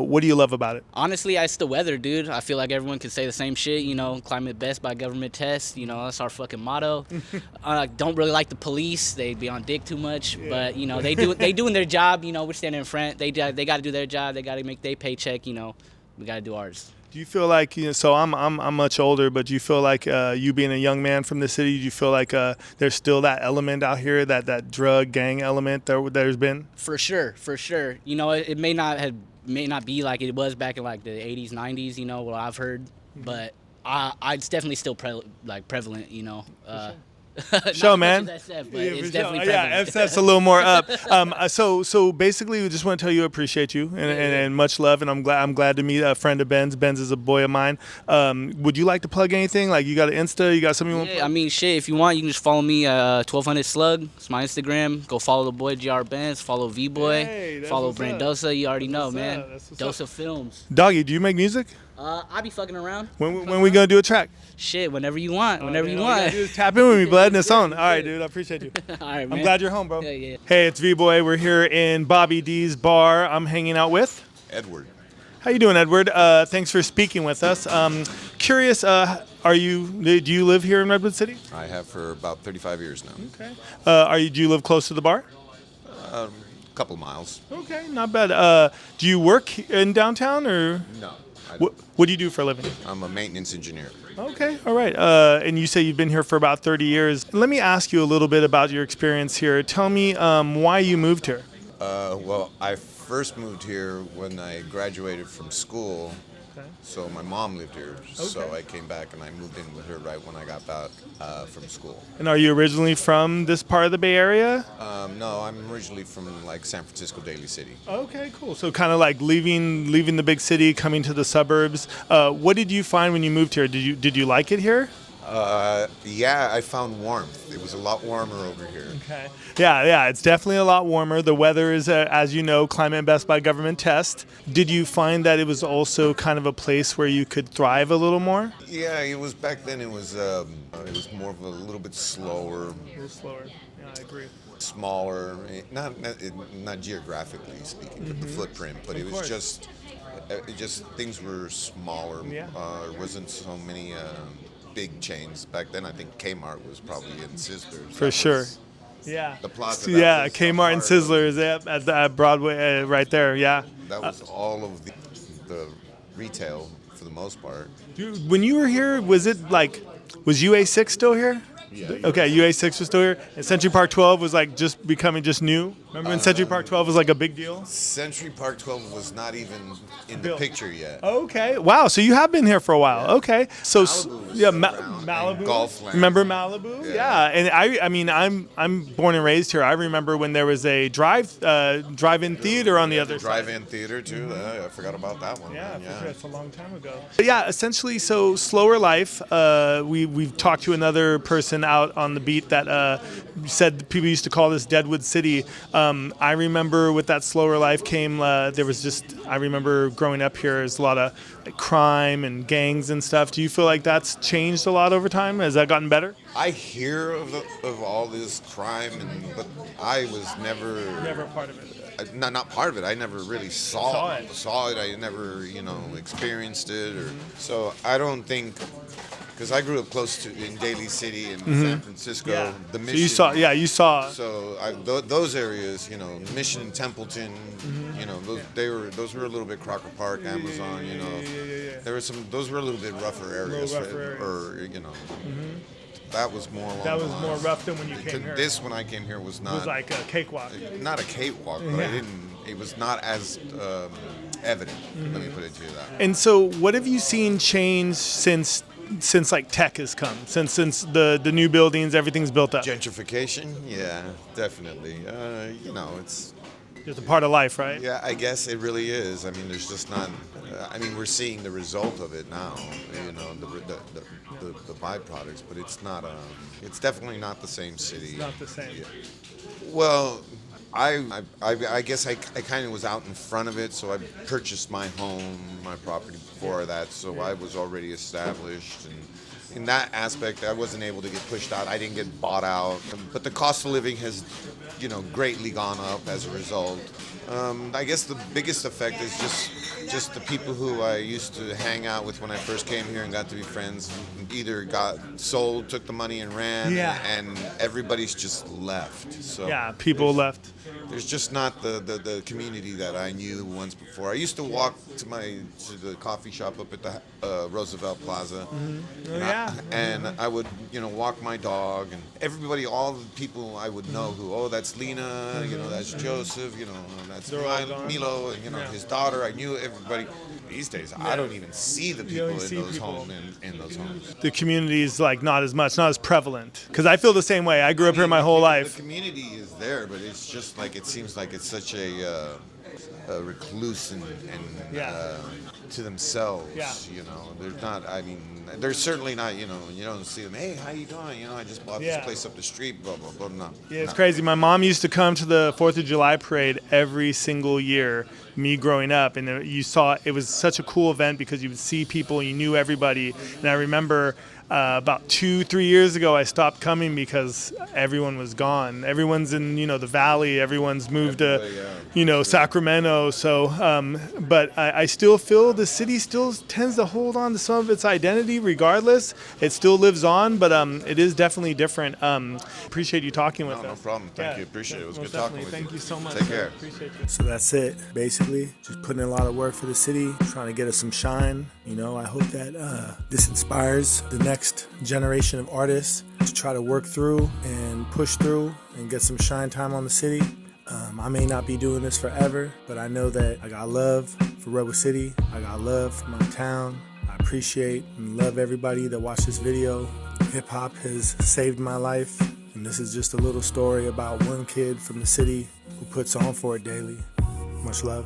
What do you love about it? Honestly, it's the weather, dude. I feel like everyone can say the same shit. You know, climate best by government test. You know, that's our fucking motto. I don't really like the police. They be on dick too much, but you know, they doing their job. You know, we're standing in front. They got to do their job. They got to make their paycheck. You know, we got to do ours. Do you feel like, so I'm much older, but do you feel like you being a young man from the city, do you feel like there's still that element out here, that drug gang element there's been? For sure. You know, it may not be like it was back in like the 80s, 90s, you know, what I've heard, but it's definitely still prevalent, you know. Show, man. SF, but it's definitely prevalent. Yeah, FSF's a little more up. So basically, we just want to tell you appreciate you and much love, and I'm glad to meet a friend of Ben's. Ben's is a boy of mine. Would you like to plug anything? Like you got an Insta? You got something you want to plug? I mean, shit. If you want, you can just follow me 1200 Slug. It's my Instagram. Go follow the boy GR Benz. Follow V-Boy. Hey, follow Brand Dosa. You already know, man. Dosa up. Films. Doggy, do you make music? I be fucking around. When we gonna do a track? Shit, whenever you want. Whenever you want. Just tap in with me, bud, and it's on. All right, dude. I appreciate you. All right, man. I'm glad you're home, bro. Yeah. Hey, it's V-Boy. We're here in Bobby D's bar. I'm hanging out with Edward. How you doing, Edward? Thanks for speaking with us. Curious, do you live here in Redwood City? I have for about 35 years now. Okay. Do you live close to the bar? A couple miles. Okay, not bad. Do you work in downtown or? No. What do you do for a living? I'm a maintenance engineer. Okay, all right. And you say you've been here for about 30 years. Let me ask you a little bit about your experience here. Tell me why you moved here. Well, I first moved here when I graduated from school. Okay. So my mom lived here. So I came back and I moved in with her right when I got back from school. And are you originally from this part of the Bay Area? No, I'm originally from like San Francisco, Daly City. Okay, cool. So kind of like leaving the big city, coming to the suburbs. What did you find when you moved here? Did you like it here? Yeah, I found warmth. It was a lot warmer over here. Okay. Yeah, it's definitely a lot warmer. The weather is, as you know, climate best by government test. Did you find that it was also kind of a place where you could thrive a little more? Yeah, it was back then. It was more of a little bit slower. A little slower. Yeah, I agree. Smaller, not geographically speaking, but the footprint. But it was just things were smaller. Yeah. There wasn't so many big chains back then. I think Kmart was probably in Sizzlers. For sure. Yeah. The plaza. Yeah, Kmart and Sizzlers at Broadway, right there. Yeah. That was all of the retail for the most part. Dude, when you were here, was UA6 still here? Yeah. Okay, UA6 was still here, and Century Park 12 was like just becoming new. Remember when Century Park 12 was like a big deal? Century Park 12 was not even in the picture yet. Okay. Wow. So you have been here for a while. Okay. So Malibu. Golfland. Remember Malibu? Yeah. And I mean, I'm born and raised here. I remember when there was a drive-in theater on the other side. Drive-in theater too. I forgot about that one. Yeah, man. for sure. That's a long time ago. But yeah, essentially, so slower life. We've talked to another person out on the beat that said people used to call this Redwood City. I remember with that slower life came, there was just, I remember growing up here, there's a lot of crime and gangs and stuff. Do you feel like that's changed a lot over time? Has that gotten better? I hear of all this crime, but I was never a part of it. Not part of it. I never really saw it. I never, experienced it. So I don't think, because I grew up close to in Daly City and San Francisco, the Mission. So you saw. So those areas, Mission and Templeton, those were a little bit Crocker Park, Amazon, There were those were a little bit rougher areas, That was more along That was the lines. more rough than when you came here. This, when I came here, was not. It was like a cakewalk. Not a cakewalk, but it was not as evident. Let me put it to you that. And so, what have you seen change since like tech has come? Since the new buildings, everything's built up. Gentrification, yeah, definitely. It's just a part of life, right? Yeah, I guess it really is. I mean, there's just not. We're seeing the result of it now. The byproducts, but it's not. It's definitely not the same city. It's not the same. Yeah. Well, I guess I kind of was out in front of it, so I purchased my home, my property before that, so I was already established, and in that aspect, I wasn't able to get pushed out. I didn't get bought out, but the cost of living has, greatly gone up as a result. I guess the biggest effect is just the people who I used to hang out with when I first came here and got to be friends either got sold, took the money and ran, and everybody's just left. So people left. There's just not the community that I knew once before. I used to walk to the coffee shop up at the Roosevelt Plaza, and I would walk my dog, and everybody, all the people I would know who, that's Lena, that's Joseph, that's Milo, and his daughter. I knew everybody. These days, I don't even see the people in those homes. In those homes, the community is like not as prevalent. Because I feel the same way. I grew up here my whole life. The community is there, but it's just like it seems like it's such a recluse and to themselves. There's not. They're certainly not. You don't see them. Hey, how you doing? I just bought this place up the street. Blah blah blah. No. Yeah, it's crazy. My mom used to come to the 4th of July parade every single year. Me growing up, and you saw it was such a cool event because you would see people, you knew everybody. And I remember about 2-3 years ago, I stopped coming because everyone was gone. Everyone's in the valley. Everyone's moved to Sacramento. So, but I still feel the city still tends to hold on to some of its identity, regardless. It still lives on, but it is definitely different. Appreciate you talking with us. No problem. Thank you. Appreciate it. It was good talking with you. Thank you so much. Take care. Appreciate you. So that's it. Basically, just putting in a lot of work for the city, trying to get us some shine. I hope that this inspires the next generation of artists to try to work through and push through and get some shine time on the city. I may not be doing this forever, but I know that I got love for Redwood City. I got love for my town. I appreciate and love everybody that watched this video. Hip hop has saved my life, and this is just a little story about one kid from the city who puts on for it daily. Much love.